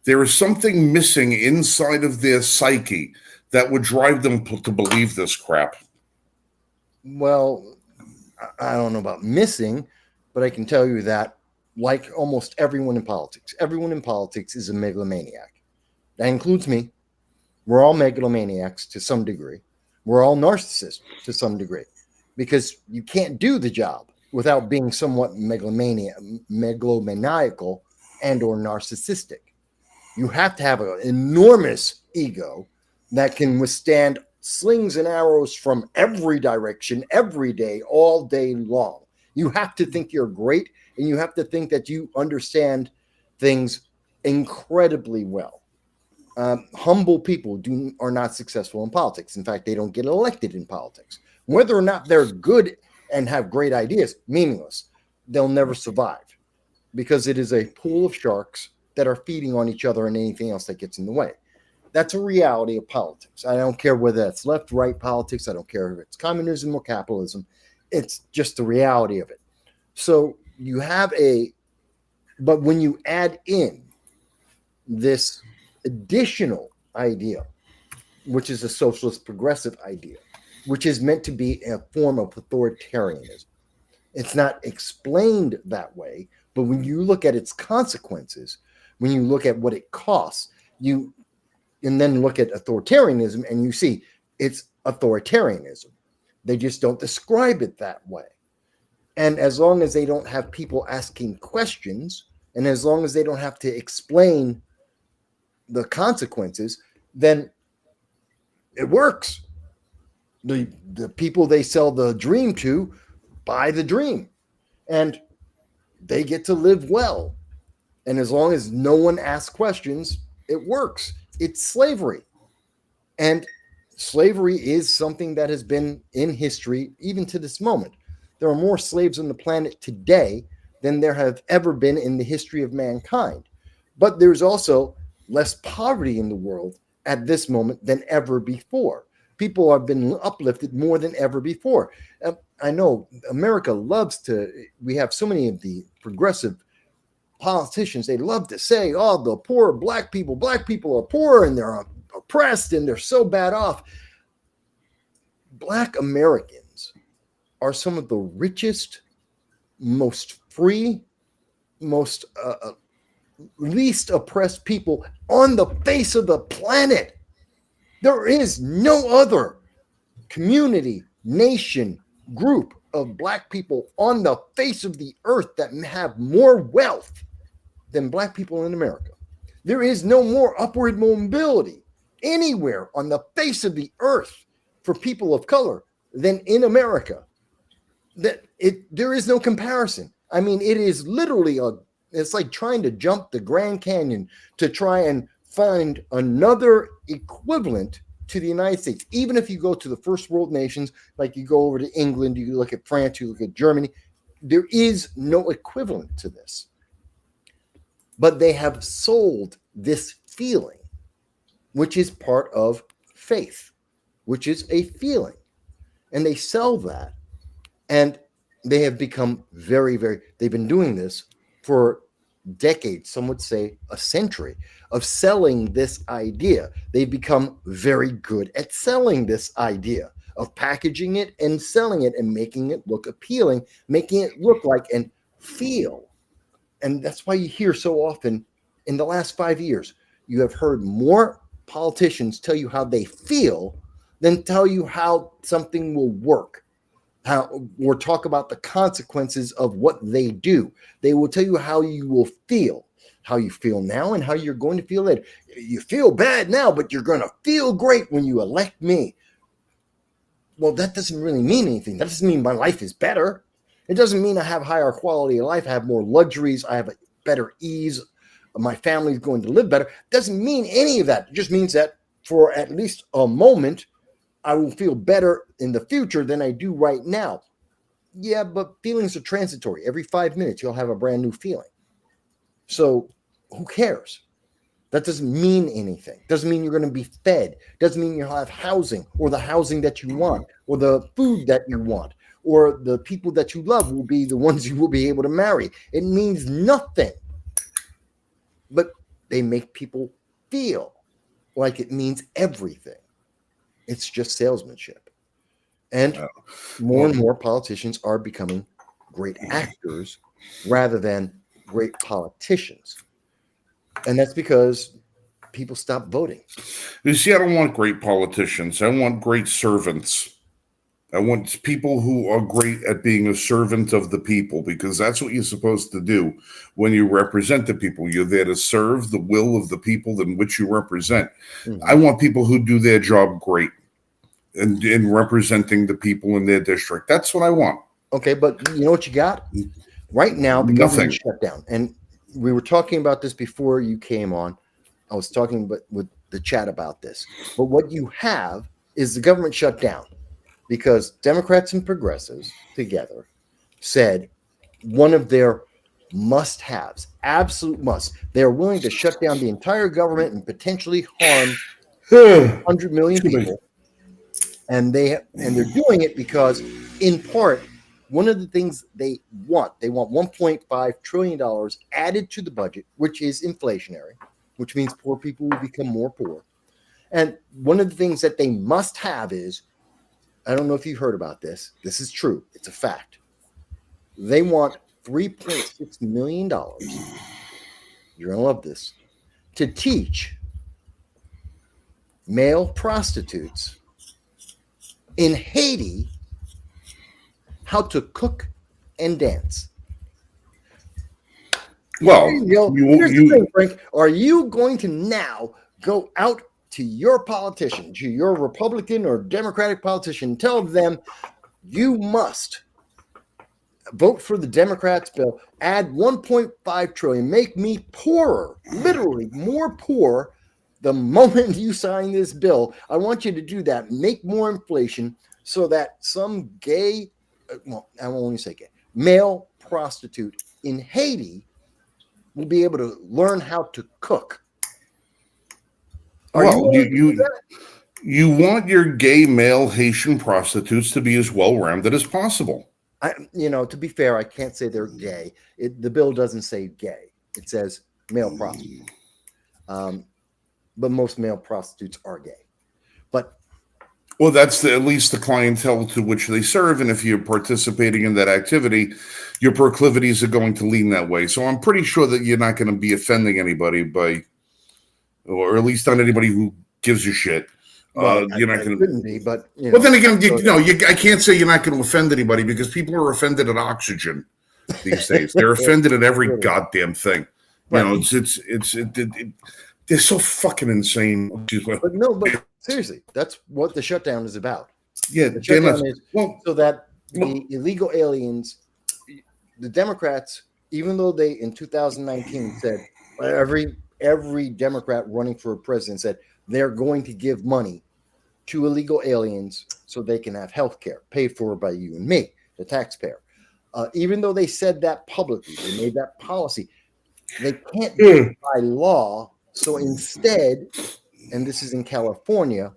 There is something missing inside of their psyche that would drive them to believe this crap. Well, I don't know about missing, but I can tell you that, like almost everyone in politics is a megalomaniac. That includes me. We're all megalomaniacs to some degree. We're all narcissists to some degree, because you can't do the job without being somewhat megalomaniacal and or narcissistic. You have to have an enormous ego that can withstand slings and arrows from every direction, every day, all day long. You have to think you're great, and you have to think that you understand things incredibly well. Humble people are not successful in politics. In fact, they don't get elected in politics. Whether or not they're good and have great ideas, meaningless. They'll never survive because it is a pool of sharks that are feeding on each other and anything else that gets in the way. That's a reality of politics. I don't care whether that's left, right politics. I don't care if it's communism or capitalism. It's just the reality of it. So you have but when you add in this additional idea, which is a socialist progressive idea, which is meant to be a form of authoritarianism. It's not explained that way, but when you look at its consequences, when you look at what it costs, and then look at authoritarianism and you see it's authoritarianism. They just don't describe it that way. And as long as they don't have people asking questions, and as long as they don't have to explain the consequences, then it works. The people they sell the dream to buy the dream, and they get to live well. And as long as no one asks questions, it works. It's slavery. And slavery is something that has been in history, even to this moment. There are more slaves on the planet today than there have ever been in the history of mankind. But there's also less poverty in the world at this moment than ever before. People have been uplifted more than ever before. I know America loves we have so many of the progressive politicians, they love to say, oh, the poor black people are poor and they're oppressed and they're so bad off. Black Americans are some of the richest, most free, most least oppressed people on the face of the planet. There is no other community, nation, group of black people on the face of the earth that have more wealth than black people in America. There is no more upward mobility anywhere on the face of the earth for people of color than in America. There is no comparison. I mean, it is literally it's like trying to jump the Grand Canyon to try and find another equivalent to the United States. Even if you go to the first world nations, like you go over to England, you look at France, you look at Germany, there is no equivalent to this. But they have sold this feeling, which is part of faith, which is a feeling. And they sell that. And they have become very, they've been doing this for decades, some would say a century, of selling this idea. They've become very good at selling this idea, of packaging it and selling it and making it look appealing, making it look like and feel. And that's why you hear so often in the last 5 years, you have heard more politicians tell you how they feel than tell you how something will work. Or talk about the consequences of what they do. They will tell you how you will feel, how you feel now and how you're going to feel later. You feel bad now, but you're going to feel great when you elect me. Well, that doesn't really mean anything. That doesn't mean my life is better. It doesn't mean I have higher quality of life, I have more luxuries, I have a better ease, my family's going to live better. It doesn't mean any of that. It just means that for at least a moment, I will feel better in the future than I do right now. Yeah, but feelings are transitory. Every 5 minutes, you'll have a brand new feeling. So who cares? That doesn't mean anything. Doesn't mean you're going to be fed. Doesn't mean you'll have housing or the housing that you want or the food that you want or the people that you love will be the ones you will be able to marry. It means nothing. But they make people feel like it means everything. It's just salesmanship. And more and more politicians are becoming great actors rather than great politicians. And that's because people stop voting. You see, I don't want great politicians. I want great servants. I want people who are great at being a servant of the people, because that's what you're supposed to do when you represent the people. You're there to serve the will of the people in which you represent. Mm-hmm. I want people who do their job great and in representing the people in their district. That's what I want. Okay, but you know what you got? Right now, the government shut down. And we were talking about this before you came on. I was talking with the chat about this. But what you have is the government shut down. because Democrats and progressives together said one of their must-haves, absolute must, they're willing to shut down the entire government and potentially harm 100 million people. And they're doing it because, in part, one of the things they want $1.5 trillion added to the budget, which is inflationary, which means poor people will become more poor. And one of the things that they must have is, I don't know if you've heard about this. This is true. It's a fact. They want $3.6 million. You're going to love this. To teach male prostitutes in Haiti how to cook and dance. Well, here's the thing, Frank. Are you going to now go out to your politician, to your Republican or Democratic politician, tell them you must vote for the Democrats' bill, add 1.5 trillion, make me poorer, literally more poor the moment you sign this bill? I want you to do that, make more inflation so that some gay, well, I won't even say gay, male prostitute in Haiti will be able to learn how to cook. You want your gay male Haitian prostitutes to be as well-rounded as possible. To be fair, I can't say they're gay. The bill doesn't say gay. It says male prostitute. But most male prostitutes are gay. Well, that's at least the clientele to which they serve. And if you're participating in that activity, your proclivities are going to lean that way. So I'm pretty sure that you're not going to be offending anybody or at least not anybody who gives a shit. Well, you're not going to be, but but then again, I can't say you're not going to offend anybody because people are offended at oxygen these days. They're offended at every goddamn thing. Right. They're so fucking insane. But seriously, that's what the shutdown is about. Yeah, the shutdown is so that the illegal aliens, the Democrats, even though they in 2019 said every Democrat running for president said they're going to give money to illegal aliens so they can have health care paid for by you and me, the taxpayer. Even though they said that publicly, they made that policy, they can't do it by law. So instead, and this is in California,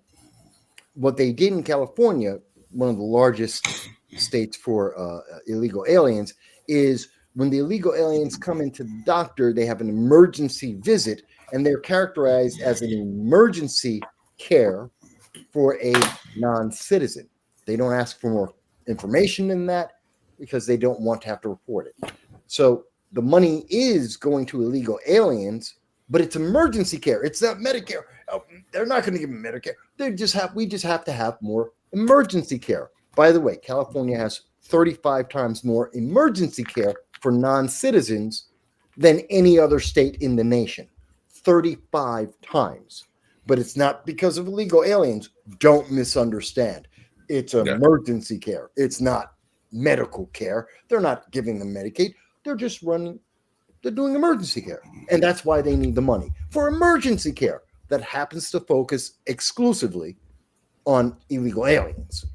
what they did in California, one of the largest states for illegal aliens, is when the illegal aliens come into the doctor, they have an emergency visit, and they're characterized as an emergency care for a non-citizen. They don't ask for more information than that because they don't want to have to report it. So the money is going to illegal aliens, but it's emergency care. It's not Medicare. Oh, they're not going to give them Medicare. We just have to have more emergency care. By the way, California has 35 times more emergency care for non-citizens than any other state in the nation. 35 times. But it's not because of illegal aliens. Don't misunderstand. It's emergency care. It's not medical care. They're not giving them Medicaid. They're just they're doing emergency care. And that's why they need the money for emergency care that happens to focus exclusively on illegal aliens.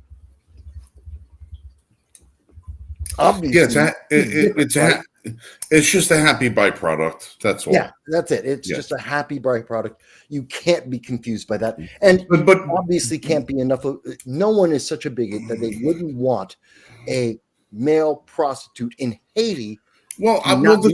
Obviously, it's just a happy byproduct. That's all. Yeah, that's it. It's just a happy byproduct. You can't be confused by that. And but obviously can't be enough of, no one is such a bigot that they wouldn't want a male prostitute in Haiti. The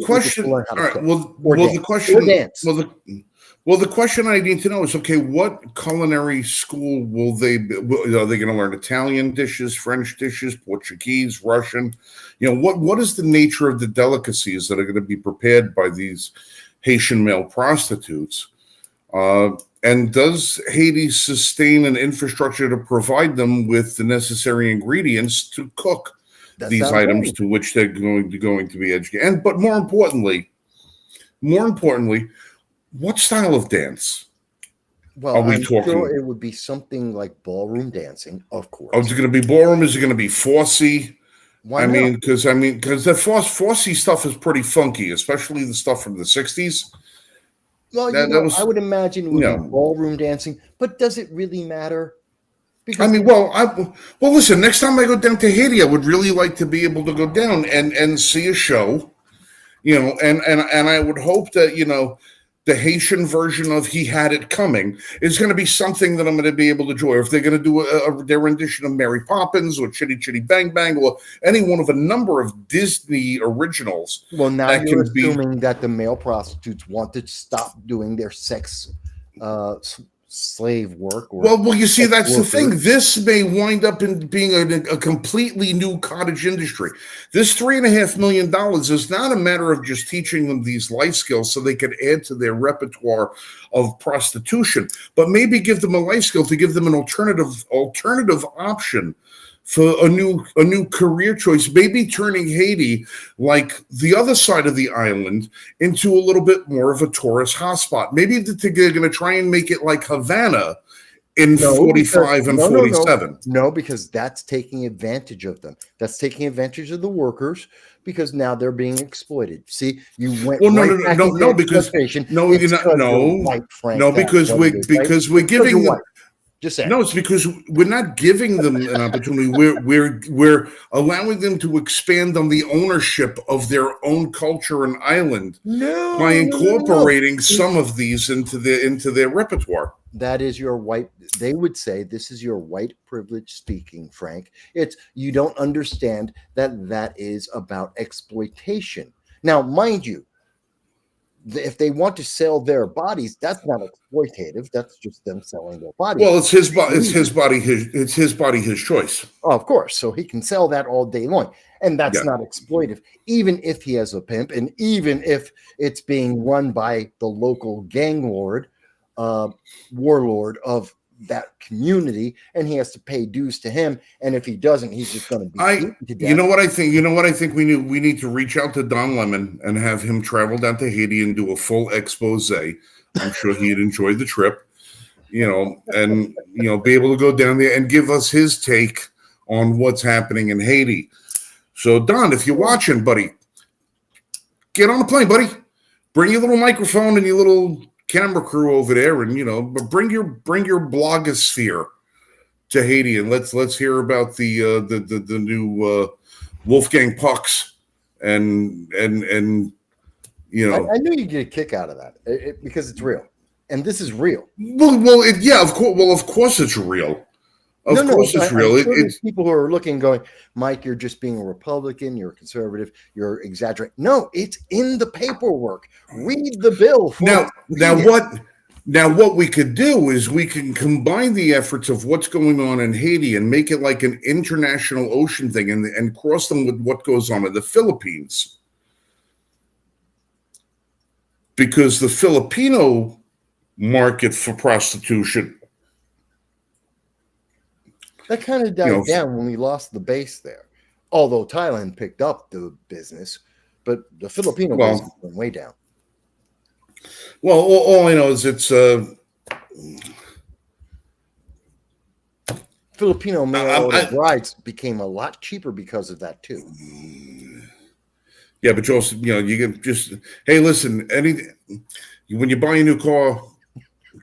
question I need to know is, okay, what culinary school will they be? Are they going to learn Italian dishes, French dishes, Portuguese, Russian? What is the nature of the delicacies that are going to be prepared by these Haitian male prostitutes? And does Haiti sustain an infrastructure to provide them with the necessary ingredients to cook these items to which they're going to be educated? But more importantly, what style of dance are we talking? Sure it would be something like ballroom dancing, of course. Oh, is it going to be ballroom? Is it going to be Fosse? Because the Fosse stuff is pretty funky, especially the stuff from the 60s. Well, I would imagine it would be ballroom dancing, but does it really matter? I mean, well, listen. Next time I go down to Haiti, I would really like to be able to go down and see a show, and I would hope that the Haitian version of "He Had It Coming" is going to be something that I'm going to be able to enjoy. If they're going to do their rendition of Mary Poppins or Chitty Chitty Bang Bang or any one of a number of Disney originals. Well, now you're assuming that the male prostitutes want to stop doing their sex slave work. Well, you see, that's the thing. This may wind up in being a completely new cottage industry. This $3.5 million is not a matter of just teaching them these life skills so they can add to their repertoire of prostitution, but maybe give them a life skill to give them an alternative option for a new career choice, maybe turning Haiti, like the other side of the island, into a little bit more of a tourist hotspot. Maybe they're going to try and make it like Havana in 45 and 47. No, because that's taking advantage of them. That's taking advantage of the workers because now they're being exploited. See, you went because we're giving them. Just saying. No, it's because we're not giving them an opportunity. We're allowing them to expand on the ownership of their own culture and island by incorporating some of these into their repertoire. That is your white. They would say this is your white privilege speaking, Frank. It's you don't understand that is about exploitation. Now, mind you, if they want to sell their bodies, that's not exploitative. That's just them selling their bodies. Well, it's his body. It's his body. His choice. Oh, of course. So he can sell that all day long, and that's not exploitive. Even if he has a pimp, and even if it's being run by the local gang lord, warlord of that community, and he has to pay dues to him. And if he doesn't, he's just going to be beaten to death. You know what I think we need to reach out to Don Lemon and have him travel down to Haiti and do a full expose. I'm sure he'd enjoy the trip, and be able to go down there and give us his take on what's happening in Haiti. So Don, if you're watching, buddy, get on the plane, buddy. Bring your little microphone and your little camera crew over there, and bring your blogosphere to Haiti, and let's hear about the new Wolfgang Pucks, and I knew you'd get a kick out of that because it's real, and this is real. Of course it's real. Of course it's real. It's people who are looking, going, Mike, you're just being a Republican, you're a conservative, you're exaggerating. No, it's in the paperwork. Read the bill. Now what we could do is we can combine the efforts of what's going on in Haiti and make it like an international ocean thing, and cross them with what goes on in the Philippines, because the Filipino market for prostitution. That kind of died down when we lost the base there. Although Thailand picked up the business, but the Filipino business went way down. Well, all I know is it's Filipino male brides became a lot cheaper because of that too. Yeah, but you also, you can just, hey, listen, when you buy a new car,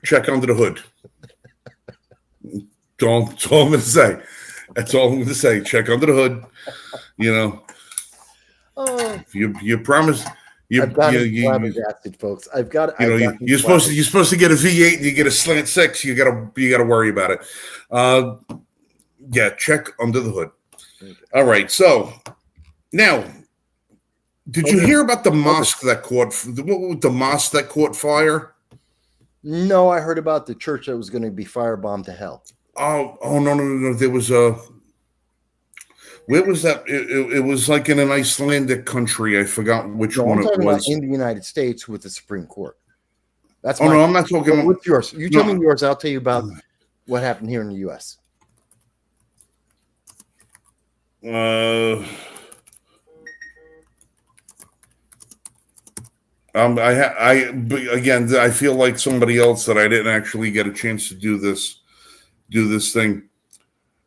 check under the hood. That's all I'm going to say. That's all I'm going to say. Check under the hood. You promise. I've got flabbergasted, folks. You're supposed to get a V8 and you get a slant 6. You gotta worry about it. Check under the hood. All right. So now, did you hear about the mosque that caught fire? No, I heard about the church that was going to be firebombed to hell. Oh no! There was where was that? It was like in an Icelandic country. I forgot which one it was. In the United States with the Supreme Court. That's no, I'm not talking. What's yours? You tell me yours. I'll tell you about what happened here in the U.S. I feel like somebody else that I didn't actually get a chance to do this thing.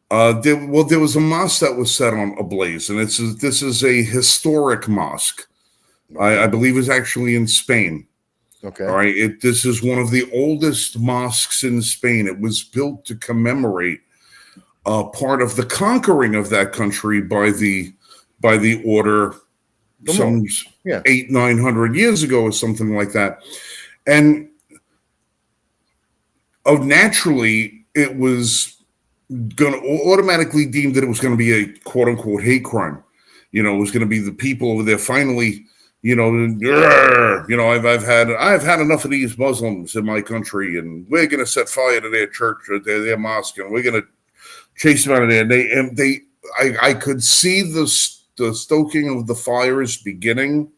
There was a mosque that was set on ablaze, and this is a historic mosque. I believe it's actually in Spain. Okay. All right. This is one of the oldest mosques in Spain. It was built to commemorate part of the conquering of that country by the order some Yeah. 800-900 years ago or something like that. And naturally it was going to automatically deemed that it was going to be a quote unquote hate crime. It was going to be the people over there finally, I've had enough of these Muslims in my country, and we're going to set fire to their church or their mosque, and we're going to chase them out of there. I could see the stoking of the fires beginning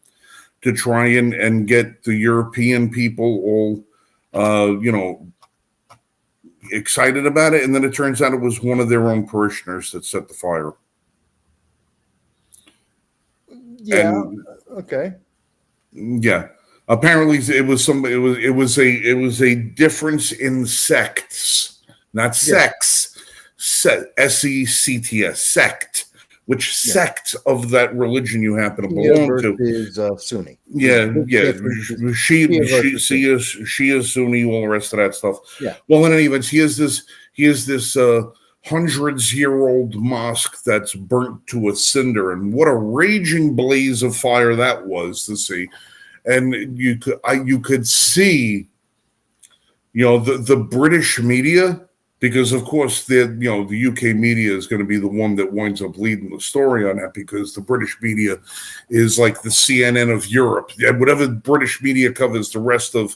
to try and get the European people all, excited about it. And then it turns out it was one of their own parishioners that set the fire. Yeah. Okay. Yeah. Apparently it was a difference in sects, not sex. SECTS, sect. Which sect of that religion you happen to belong to? Is Sunni. Yeah. Shia, Sunni, all the rest of that stuff. Yeah. Well, in any event, he has this hundreds-year-old mosque that's burnt to a cinder, and what a raging blaze of fire that was to see. And you could see, the British media. Because of course the UK media is going to be the one that winds up leading the story on that, because the British media is like the CNN of Europe. Whatever British media covers, the rest of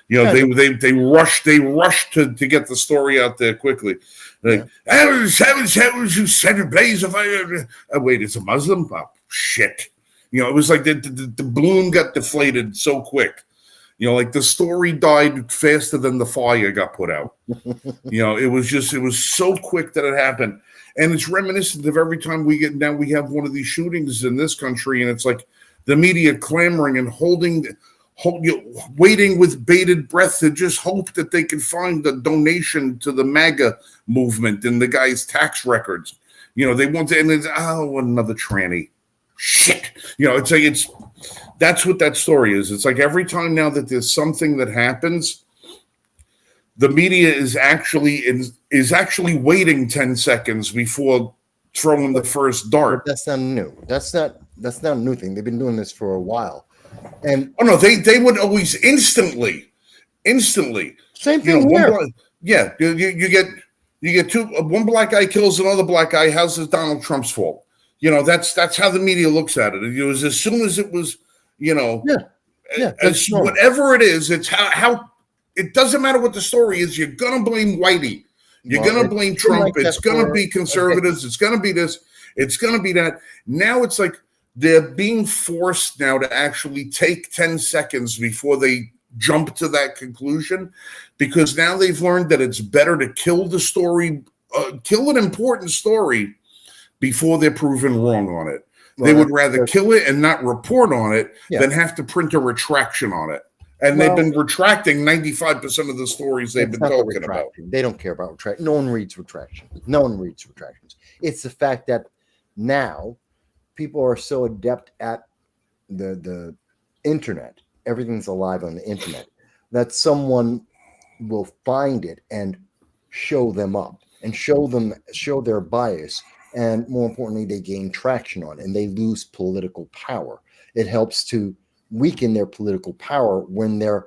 they rush to get the story out there quickly. Like, heavens, you set a blaze of fire. Wait, it's a Muslim? Oh, shit. It was like the balloon got deflated so quick. Like the story died faster than the fire got put out. It was so quick that it happened. And it's reminiscent of every time we have one of these shootings in this country, and it's like the media clamoring and waiting with bated breath to just hope that they can find a donation to the MAGA movement in the guy's tax records. They want to, and it's, another tranny. Shit. It's like that's what that story is. It's like every time now that there's something that happens, the media is actually waiting 10 seconds before throwing the first dart. But that's not new. That's not a new thing. They've been doing this for a while. And they would always instantly. Same thing here. You get two. One black guy kills another black guy. How's it Donald Trump's fault? That's how the media looks at it. It was as soon as it was, whatever it is, it's how it doesn't matter what the story is. You're gonna blame Whitey. You're gonna blame Trump. It's gonna be conservatives. It's gonna be this. It's gonna be that. Now it's like they're being forced now to actually take 10 seconds before they jump to that conclusion, because now they've learned that it's better to kill the story, kill an important story before they're proven wrong on it. They would rather kill it and not report on it than have to print a retraction on it. And they've been retracting 95% of the stories they've been talking about. They don't care about retraction. No one reads retractions. It's the fact that now people are so adept at the internet. Everything's alive on the internet, that someone will find it and show them up and show their bias. And more importantly, they gain traction on it and they lose political power. It helps to weaken their political power when they're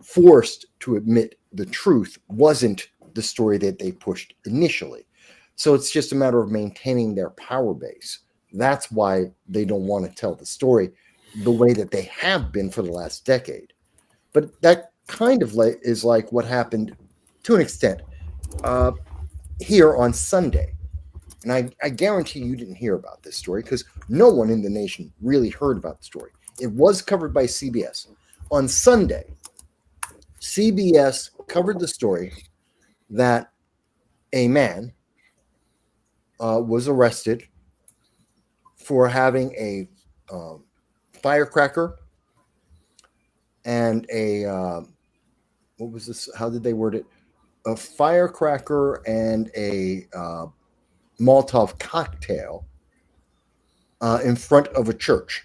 forced to admit the truth wasn't the story that they pushed initially. So it's just a matter of maintaining their power base. That's why they don't want to tell the story the way that they have been for the last decade. But that kind of is like what happened to an extent here on Sunday. And I guarantee you didn't hear about this story because no one in the nation really heard about the story. It was covered by CBS. On Sunday, CBS covered the story that a man was arrested for having a firecracker and a what was this? How did they word it? A firecracker and a Molotov cocktail in front of a church.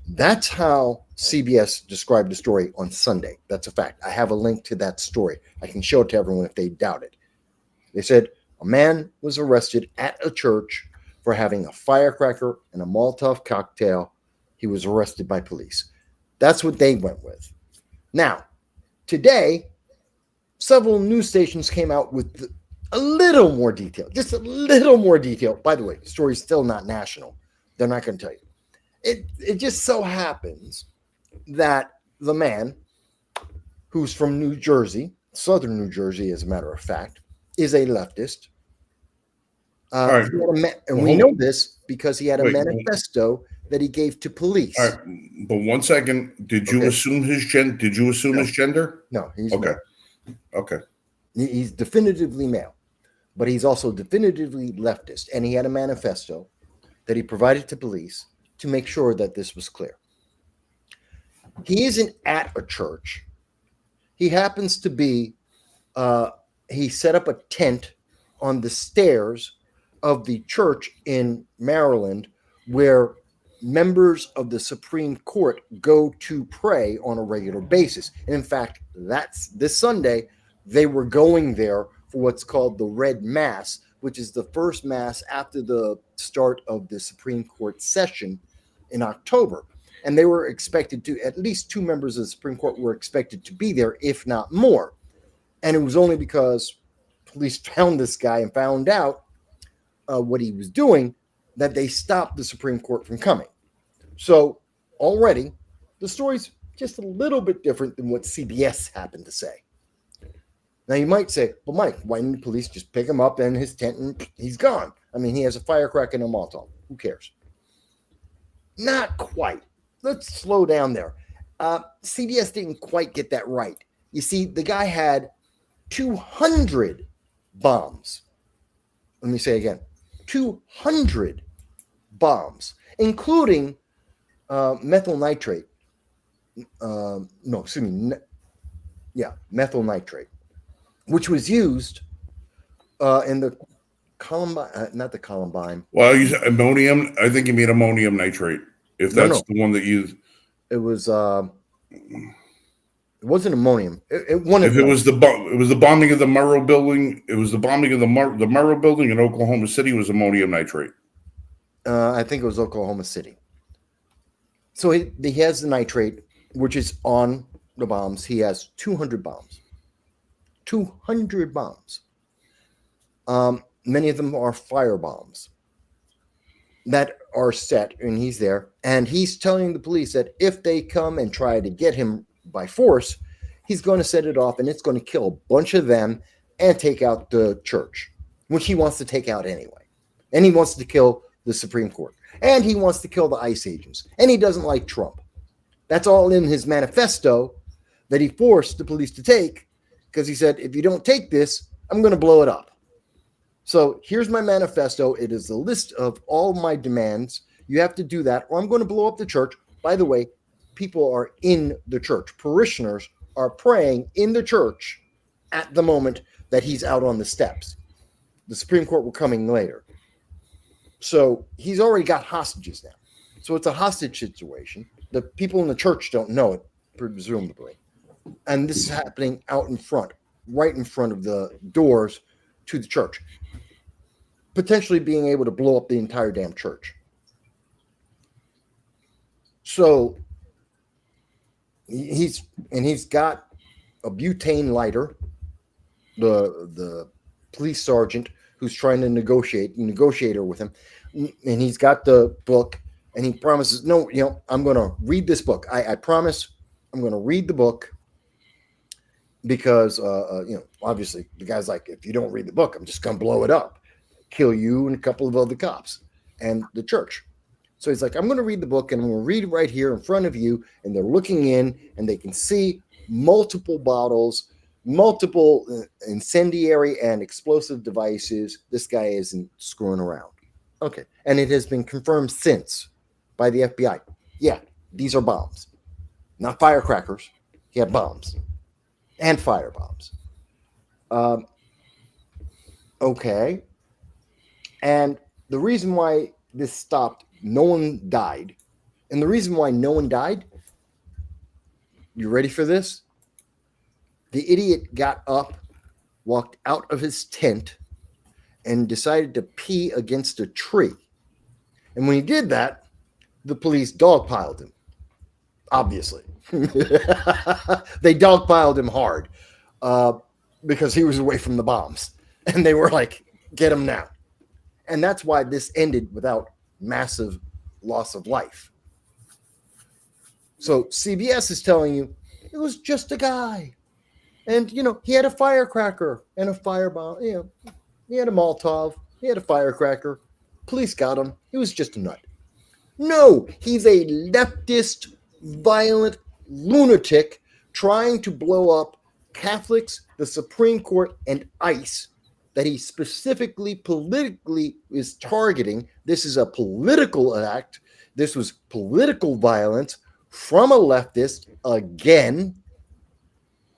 That's how CBS described the story on Sunday. That's a fact. I have a link to that story. I can show it to everyone if they doubt it. They said A man was arrested at a church for having a firecracker and a Molotov cocktail. He was arrested by police. That's what they went with. Now, today, several news stations came out with a little more detail, just a little more detail. By the way, the story's still not national. They're not going to tell you. It just so happens that the man, who's from New Jersey, southern New Jersey, as a matter of fact, is a leftist. Right. And we know this because he had a manifesto that he gave to police. All right, but 1 second. Did you assume his gender? Did you assume his gender? No, he's okay. Male. Okay. He's definitively male, but he's also definitively leftist, and he had a manifesto that he provided to police to make sure that this was clear. He isn't at a church. He happens to be. He set up a tent on the stairs of the church in Maryland where members of the Supreme Court go to pray on a regular basis. And in fact, that's this Sunday, they were going there for what's called the Red Mass, which is the first Mass after the start of the Supreme Court session in October. And they were expected to, at least 2 members of the Supreme Court were expected to be there, if not more. And it was only because police found this guy and found out what he was doing that they stopped the Supreme Court from coming. So already the story's just a little bit different than what CBS happened to say. Now you might say, well, Mike, why didn't the police just pick him up in his tent and he's gone? I mean, he has a firecracker and a Molotov. Who cares? Not quite. Let's slow down there. CBS didn't quite get that right. You see, the guy had 200 bombs. Let me say again, 200 bombs, including methyl nitrate. Methyl nitrate, which was used in the Columbine, not the Columbine. Well, you said ammonium. I think you mean ammonium nitrate. If that's the one that you. It was. It wasn't ammonium. It was the bombing of the Murrow building. It was the bombing of the Murrow building in Oklahoma City. Was ammonium nitrate. I think it was Oklahoma City. So he has the nitrate, which is on the bombs. He has 200 bombs. 200 bombs. Many of them are fire bombs that are set, and he's there. And he's telling the police that if they come and try to get him by force, he's going to set it off, and it's going to kill a bunch of them and take out the church, which he wants to take out anyway. And he wants to kill the Supreme Court. And he wants to kill the ICE agents. And he doesn't like Trump. That's all in his manifesto that he forced the police to take, because he said, if you don't take this, I'm going to blow it up. So here's my manifesto. It is a list of all my demands. You have to do that, or I'm going to blow up the church. By the way, people are in the church. Parishioners are praying in the church at the moment that he's out on the steps. The Supreme Court were coming later. So he's already got hostages now. So it's a hostage situation. The people in the church don't know it, presumably. And this is happening out in front, right in front of the doors to the church, potentially being able to blow up the entire damn church. So he's got a butane lighter, the police sergeant who's trying to negotiator with him, and he's got the book, and he promises, no, I'm going to read this book. I promise I'm going to read the book, because obviously the guy's like, if you don't read the book, I'm just going to blow it up, kill you and a couple of other cops and the church. So he's like, I'm going to read the book, and I'm going to read it right here in front of you. And they're looking in, and they can see multiple bottles, multiple incendiary and explosive devices. This guy isn't screwing around. Okay. And it has been confirmed since by the FBI. Yeah, these are bombs, not firecrackers. He had bombs and fire bombs. Okay. And the reason why this stopped, no one died. And the reason why no one died, you ready for this? The idiot got up, walked out of his tent, and decided to pee against a tree. And when he did that, the police dogpiled him. Obviously. They dogpiled him hard because he was away from the bombs. And they were like, get him now. And that's why this ended without massive loss of life. So CBS is telling you it was just a guy. And, he had a firecracker and a firebomb. He had a Molotov. He had a firecracker. Police got him. He was just a nut. No, he's a leftist, violent lunatic trying to blow up Catholics, the Supreme Court, and ICE that he specifically politically is targeting. This is a political act. This was political violence from a leftist again.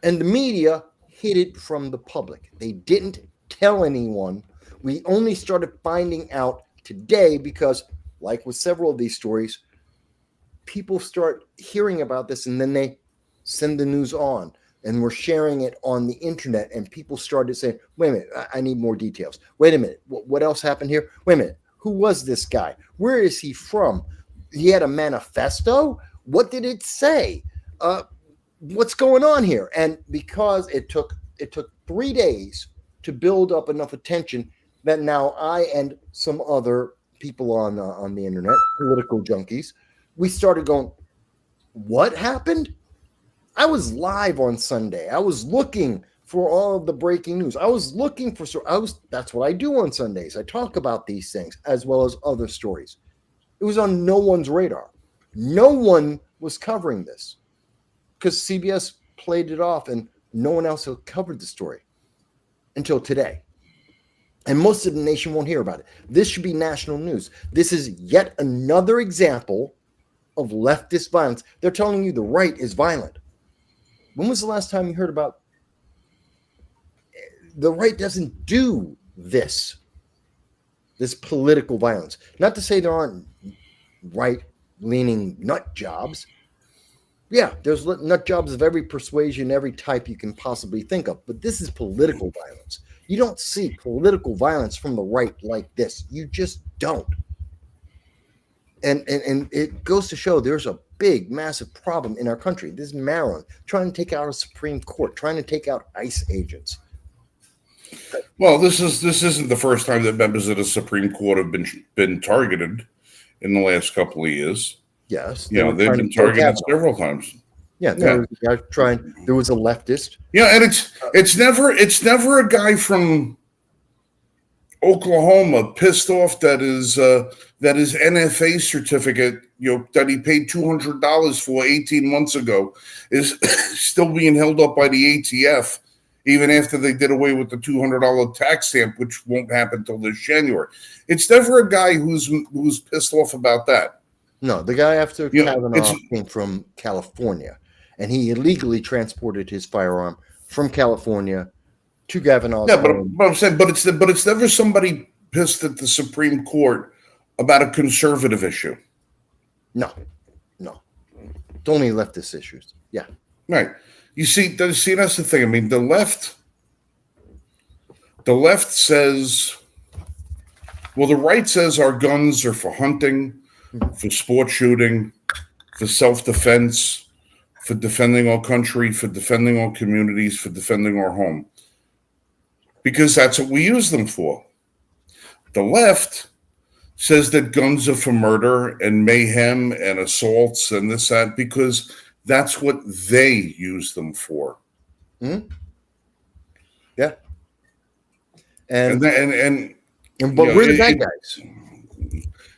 And the media hid it from the public. They didn't tell anyone. We only started finding out today because, like with several of these stories, people start hearing about this and then they send the news on and we're sharing it on the internet. And people started saying, wait a minute, I need more details. Wait a minute, what else happened here? Wait a minute, who was this guy? Where is he from? He had a manifesto? What did it say? What's going on here? And because it took 3 days to build up enough attention that now I and some other people on the internet, political junkies, we started going, what happened? I was live on Sunday. I was looking for all of the breaking news. I was looking for, that's what I do on Sundays. I talk about these things as well as other stories. It was on no one's radar. No one was covering this because CBS played it off and no one else covered the story until today. And most of the nation won't hear about it. This should be national news. This is yet another example of leftist violence. They're telling you the right is violent. When was the last time you heard about the right doesn't do this political violence? Not to say there aren't right-leaning nut jobs. Yeah, there's nut jobs of every persuasion, every type you can possibly think of. But this is political violence. You don't see political violence from the right like this. You just don't. And it goes to show there's a big, massive problem in our country. This is Maryland trying to take out a Supreme Court, trying to take out ICE agents. Well, this isn't the first time that members of the Supreme Court have been targeted in the last couple of years. Yes, they've been targeted several times. Yeah, there was a leftist. Yeah, and it's never a guy from Oklahoma pissed off that his NFA certificate, that he paid $200 for 18 months ago, is still being held up by the ATF, even after they did away with the $200 tax stamp, which won't happen until this January. It's never a guy who's pissed off about that. No, the guy after Kavanaugh came from California, and he illegally transported his firearm from California to Kavanaugh's home. But I'm saying, but it's never somebody pissed at the Supreme Court about a conservative issue. No. It's only leftist issues. Yeah. Right. You see, that's the thing. I mean, the left says, well, the right says our guns are for hunting, for sport shooting, for self-defense, for defending our country, for defending our communities, for defending our home. Because that's what we use them for. The left says that guns are for murder and mayhem and assaults and this, that, because that's what they use them for. Mm-hmm. Yeah. But we're the bad guys.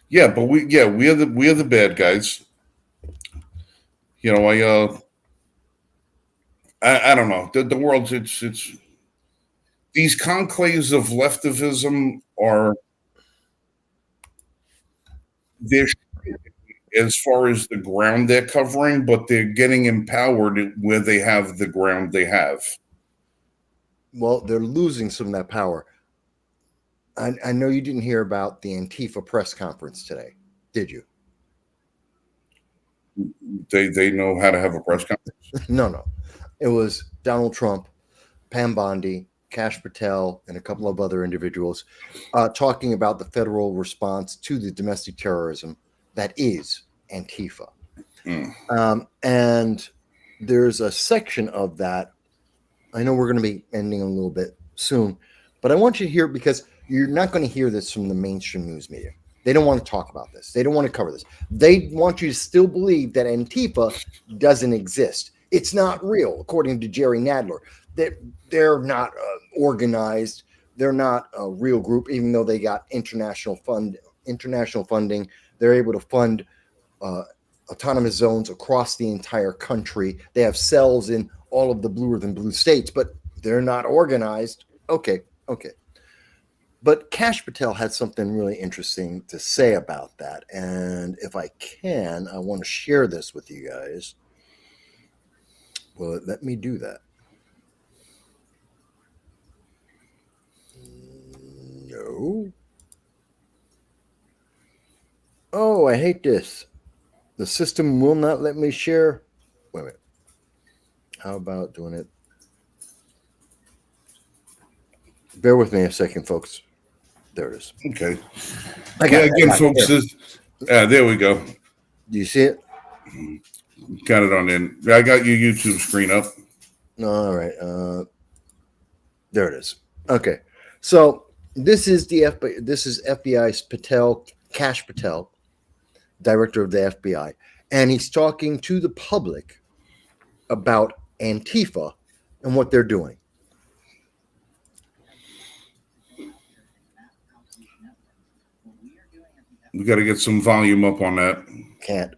Yeah, but we are the bad guys. I don't know. The world's it's these conclaves of leftivism are they're as far as the ground they're covering, but they're getting empowered where they have the ground they have. Well, they're losing some of that power. I know you didn't hear about the Antifa press conference today, did you? They know how to have a press conference? No. It was Donald Trump, Pam Bondi, Kash Patel, and a couple of other individuals talking about the federal response to the domestic terrorism that is Antifa. And there's a section of that. I know we're going to be ending a little bit soon, but I want you to hear, because you're not going to hear this from the mainstream news media. They don't want to talk about this. They don't want to cover this. They want you to still believe that Antifa doesn't exist. It's not real, according to Jerry Nadler. They're not organized. They're not a real group, even though they got international funding. They're able to fund autonomous zones across the entire country. They have cells in all of the bluer than blue states, but they're not organized. Okay. But Kash Patel had something really interesting to say about that. And if I can, I want to share this with you guys. Well, let me do that. No. Oh, I hate this. The system will not let me share. Wait a minute. How about doing it? Bear with me a second, folks. There it is. Okay. Again, folks, there we go. Do you see it? Got it on in. I got your YouTube screen up. All right. There it is. Okay. So this is FBI's Kash Patel, director of the FBI, and he's talking to the public about Antifa and what they're doing. We got to get some volume up on that. Can't.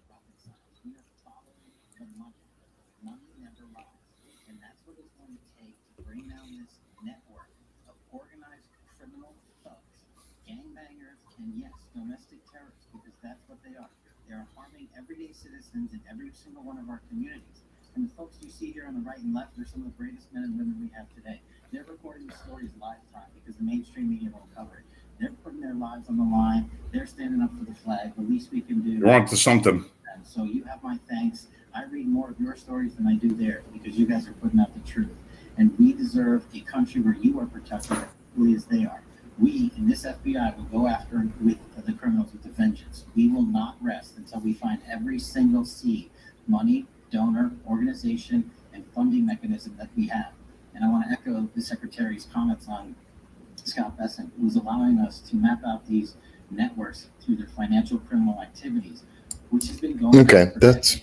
Everyday citizens in every single one of our communities. And the folks you see here on the right and left are some of the greatest men and women we have today. They're recording these stories live time because the mainstream media won't cover it. They're putting their lives on the line. They're standing up for the flag. The least we can do. You're on to something. And so you have my thanks. I read more of your stories than I do theirs because you guys are putting out the truth. And we deserve a country where you are protected equally as they are. We, in this FBI, will go after with the criminals with a vengeance. We will not rest until we find every single seed, money, donor, organization, and funding mechanism that we have. And I want to echo the Secretary's comments on Scott Bessent, who's allowing us to map out these networks through their financial criminal activities, which has been going on for decades.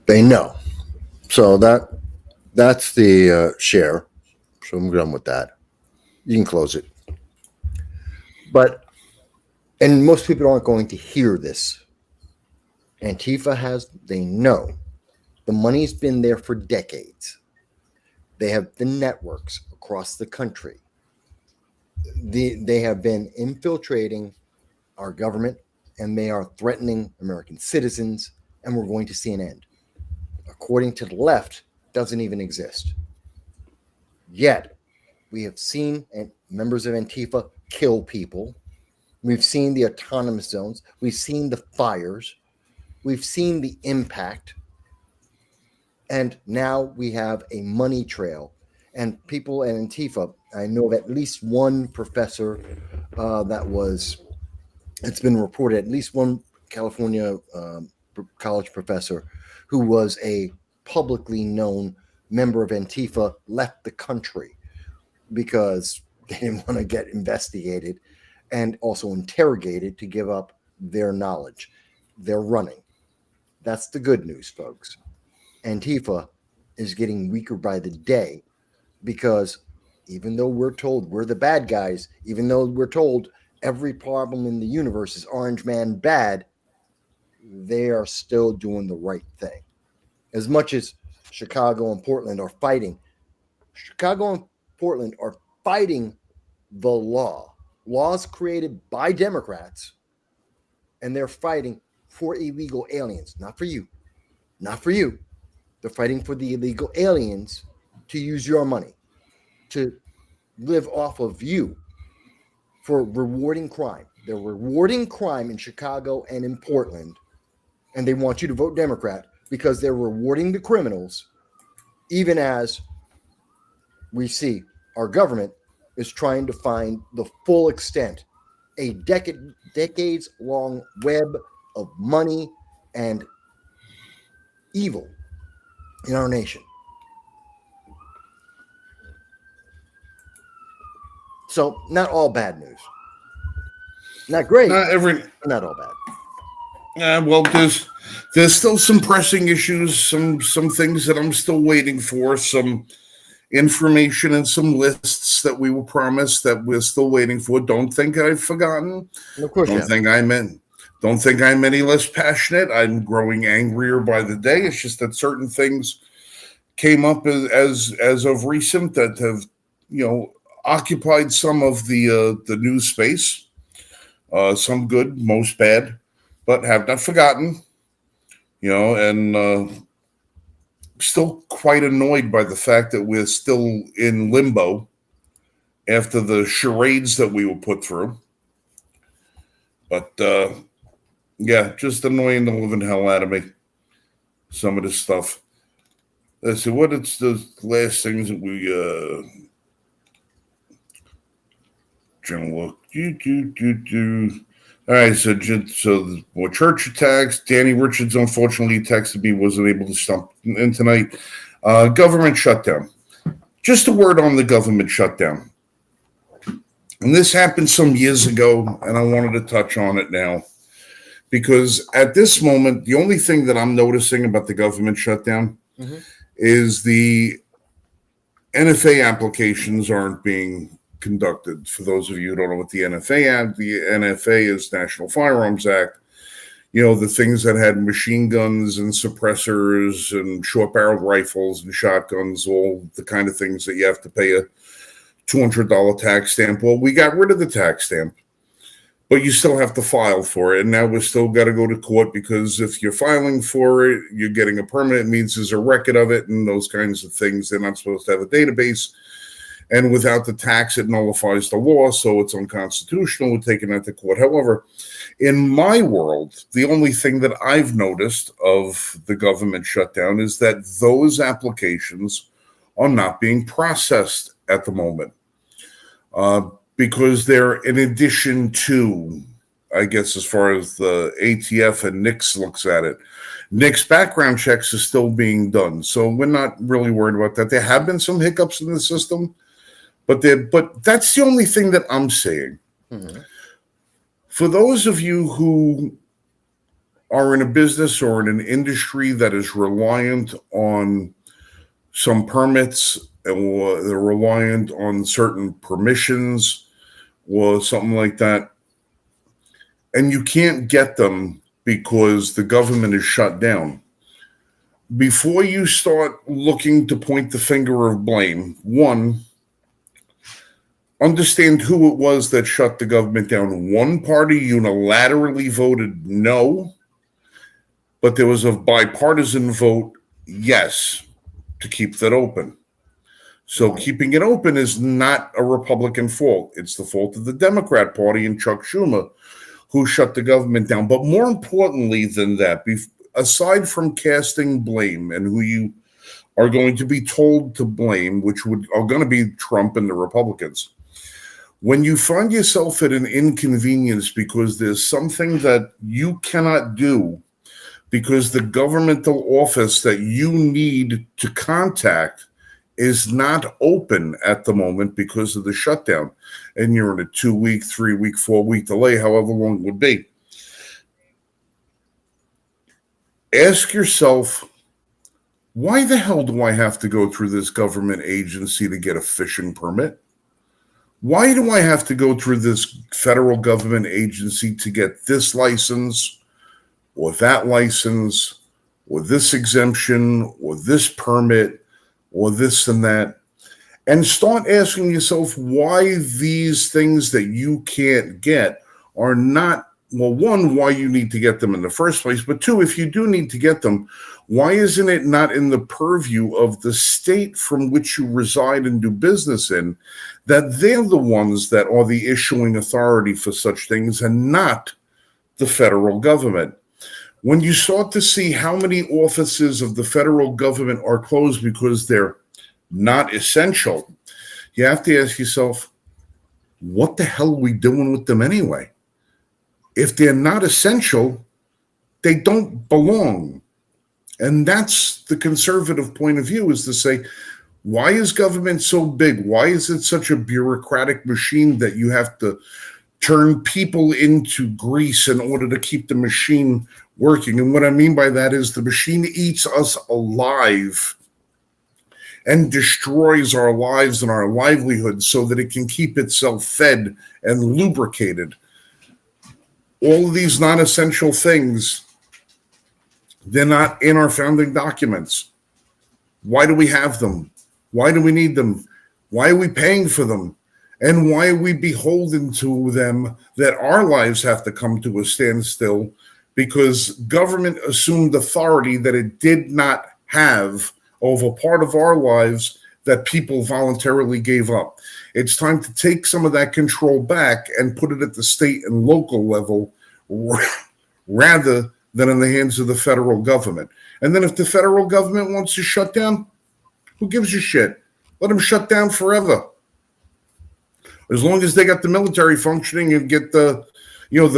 They know. So that's the share. So I'm done with that. You can close it. And most people aren't going to hear this. Antifa they know. The money's been there for decades. They have the networks across the country. They have been infiltrating our government, and they are threatening American citizens, and we're going to see an end. According to the left, doesn't even exist. Yet, we have seen members of Antifa kill people. We've seen the autonomous zones. We've seen the fires. We've seen the impact. And now we have a money trail. And people at Antifa, I know of at least one professor it's been reported, at least one California college professor who was a publicly known member of Antifa left the country because they didn't want to get investigated and also interrogated to give up their knowledge. They're running. That's the good news, folks. Antifa is getting weaker by the day because even though we're told we're the bad guys, even though we're told every problem in the universe is Orange Man bad, they are still doing the right thing. As much as Chicago and Portland are fighting, Chicago and Portland are fighting the laws created by Democrats, and they're fighting for illegal aliens, not for you. They're fighting for the illegal aliens to use your money, to live off of you for rewarding crime. They're rewarding crime in Chicago and in Portland, and they want you to vote Democrat because they're rewarding the criminals, even as we see our government is trying to find the full extent, a decades long web of money and evil in our nation. So, not all bad news. Not great, but not all bad. Well, there's still some pressing issues, some things that I'm still waiting for, some information and some lists that we were promised that we're still waiting for. Don't think I've forgotten. And of course, Don't think I'm any less passionate. I'm growing angrier by the day. It's just that certain things came up as of recent that have, occupied some of the news space. Some good, most bad, but have not forgotten. And still quite annoyed by the fact that we're still in limbo after the charades that we were put through. But yeah, just annoying the living hell out of me. Some of this stuff. Let's see, what it's the last things that we trying to look. All right, so more church attacks. Danny Richardson unfortunately texted me, wasn't able to stop in tonight. Government shutdown. Just a word on the government shutdown. And this happened some years ago, and I wanted to touch on it now. Because at this moment, the only thing that I'm noticing about the government shutdown is the NFA applications aren't being conducted. For those of you who don't know what the NFA is National Firearms Act. The things that had machine guns and suppressors and short-barreled rifles and shotguns, all the kind of things that you have to pay a $200 tax stamp. Well, we got rid of the tax stamp, but you still have to file for it. And now we're still got to go to court because if you're filing for it, you're getting a permit. It means there's a record of it and those kinds of things. They're not supposed to have a database. And without the tax, it nullifies the law, so it's unconstitutional. We're taking that to court. However, in my world, the only thing that I've noticed of the government shutdown is that those applications are not being processed at the moment because they're in addition to, I guess, as far as the ATF and NICS looks at it. NICS background checks are still being done, so we're not really worried about that. There have been some hiccups in the system. But that's the only thing that I'm saying. For those of you who are in a business or in an industry that is reliant on some permits or they're reliant on certain permissions or something like that, and you can't get them because the government is shut down, before you start looking to point the finger of blame, one, understand who it was that shut the government down. One party unilaterally voted no, but there was a bipartisan vote yes to keep that open. So keeping it open is not a Republican fault. It's the fault of the Democrat Party and Chuck Schumer, who shut the government down. But more importantly than that, aside from casting blame and who you are going to be told to blame, which are going to be Trump and the Republicans, when you find yourself at an inconvenience because there's something that you cannot do because the governmental office that you need to contact is not open at the moment because of the shutdown, and you're in a 2-week, 3-week, 4-week delay, however long it would be, ask yourself, why the hell do I have to go through this government agency to get a fishing permit? Why do I have to go through this federal government agency to get this license or that license or this exemption or this permit or this and that? And start asking yourself why these things that you can't get are not, well, one, why you need to get them in the first place, but two, if you do need to get them, why isn't it not in the purview of the state from which you reside and do business in, that they're the ones that are the issuing authority for such things and not the federal government? When you start to see how many offices of the federal government are closed because they're not essential, you have to ask yourself, what the hell are we doing with them anyway? If they're not essential, they don't belong. And that's the conservative point of view, is to say, why is government so big? Why is it such a bureaucratic machine that you have to turn people into grease in order to keep the machine working? And what I mean by that is the machine eats us alive and destroys our lives and our livelihood so that it can keep itself fed and lubricated. All of these non-essential things, they're not in our founding documents. Why do we have them? Why do we need them? Why are we paying for them? And why are we beholden to them that our lives have to come to a standstill because government assumed authority that it did not have over part of our lives that people voluntarily gave up? It's time to take some of that control back and put it at the state and local level rather than in the hands of the federal government. And then if the federal government wants to shut down, who gives a shit? Let them shut down forever. As long as they got the military functioning and get the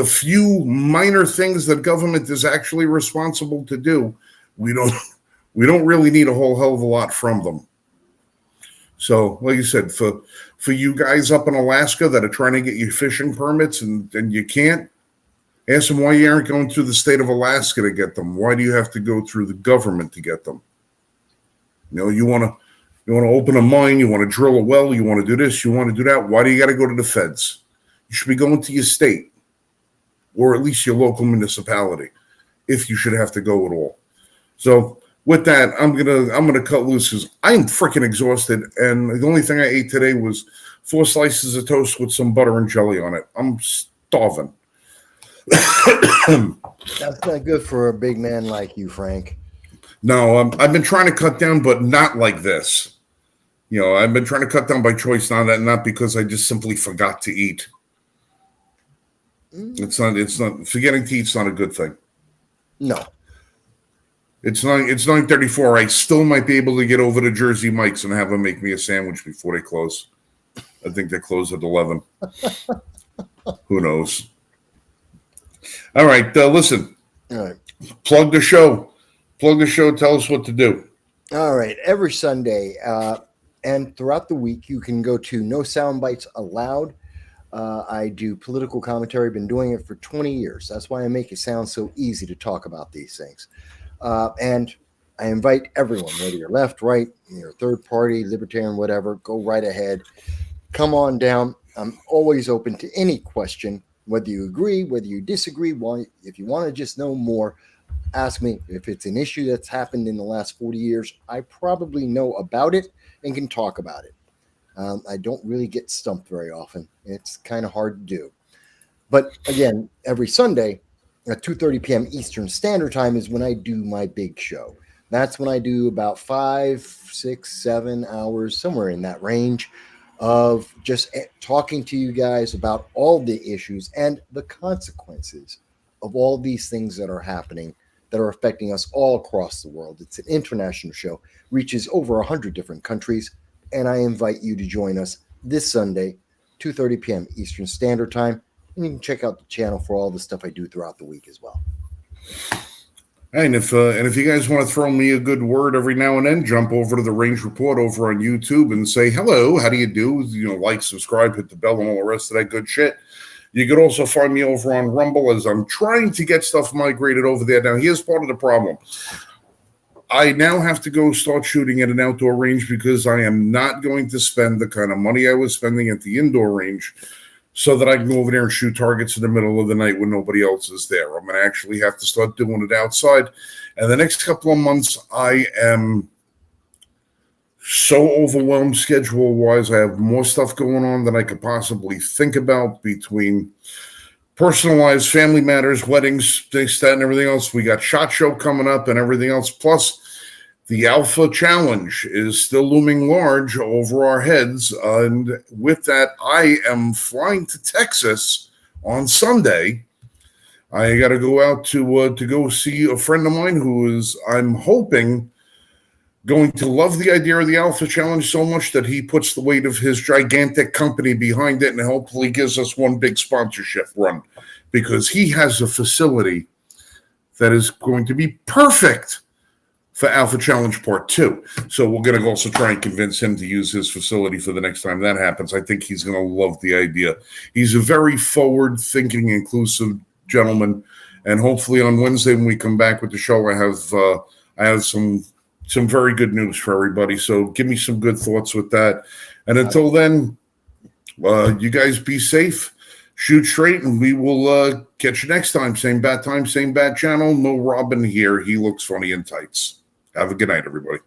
few minor things that government is actually responsible to do, we don't really need a whole hell of a lot from them. So, like you said, for you guys up in Alaska that are trying to get your fishing permits and you can't, ask them why you aren't going through the state of Alaska to get them. Why do you have to go through the government to get them? You want to open a mine, you want to drill a well, you want to do this, you want to do that. Why do you got to go to the feds? You should be going to your state or at least your local municipality if you should have to go at all. So with that, I'm gonna cut loose because I'm freaking exhausted, and the only thing I ate today was 4 slices of toast with some butter and jelly on it. I'm starving. That's not good for a big man like you, Frank. No, I've been trying to cut down, but not like this. I've been trying to cut down by choice, not because I just simply forgot to eat. It's not forgetting to eat's not a good thing. No. It's 9:34. I still might be able to get over to Jersey Mike's and have them make me a sandwich before they close. I think they close at 11. Who knows? All right, listen. All right. Plug the show. Tell us what to do. All right. Every Sunday and throughout the week, you can go to No Sound Bites Allowed. I do political commentary. Been doing it for 20 years. That's why I make it sound so easy to talk about these things. And I invite everyone, whether you're left, right, you're third party, libertarian, whatever, go right ahead. Come on down. I'm always open to any question, whether you agree, whether you disagree. If you want to just know more, ask me. If it's an issue that's happened in the last 40 years, I probably know about it and can talk about it. I don't really get stumped very often. It's kind of hard to do. But again, every Sunday at 2:30 p.m. Eastern Standard Time is when I do my big show. That's when I do about 5, 6, 7 hours, somewhere in that range, of just talking to you guys about all the issues and the consequences of all these things that are happening that are affecting us all across the world. It's an international show, reaches over 100 different countries, and I invite you to join us this Sunday, 2:30 p.m. Eastern Standard Time, and you can check out the channel for all the stuff I do throughout the week as well. And if you guys want to throw me a good word every now and then, jump over to the Range Report over on YouTube and say hello. How do you do? Like, subscribe, hit the bell, and all the rest of that good shit. You could also find me over on Rumble as I'm trying to get stuff migrated over there. Now, here's part of the problem. I now have to go start shooting at an outdoor range because I am not going to spend the kind of money I was spending at the indoor range so that I can go over there and shoot targets in the middle of the night when nobody else is there. I'm going to actually have to start doing it outside. And the next couple of months, I am so overwhelmed schedule-wise. I have more stuff going on than I could possibly think about between personal lives, family matters, weddings, this, that, and everything else. We got SHOT Show coming up and everything else. Plus, the Alpha Challenge is still looming large over our heads. And with that, I am flying to Texas on Sunday. I got to go out to go see a friend of mine who is, I'm hoping, going to love the idea of the Alpha Challenge so much that he puts the weight of his gigantic company behind it and hopefully gives us one big sponsorship run, because he has a facility that is going to be perfect for Alpha Challenge Part 2. So we're going to also try and convince him to use his facility for the next time that happens. I think he's going to love the idea. He's a very forward-thinking, inclusive gentleman, and hopefully on Wednesday when we come back with the show, I have some very good news for everybody. So give me some good thoughts with that. And until then, you guys be safe, shoot straight, and we will catch you next time. Same bad channel. No Robin here. He looks funny in tights. Have a good night, everybody.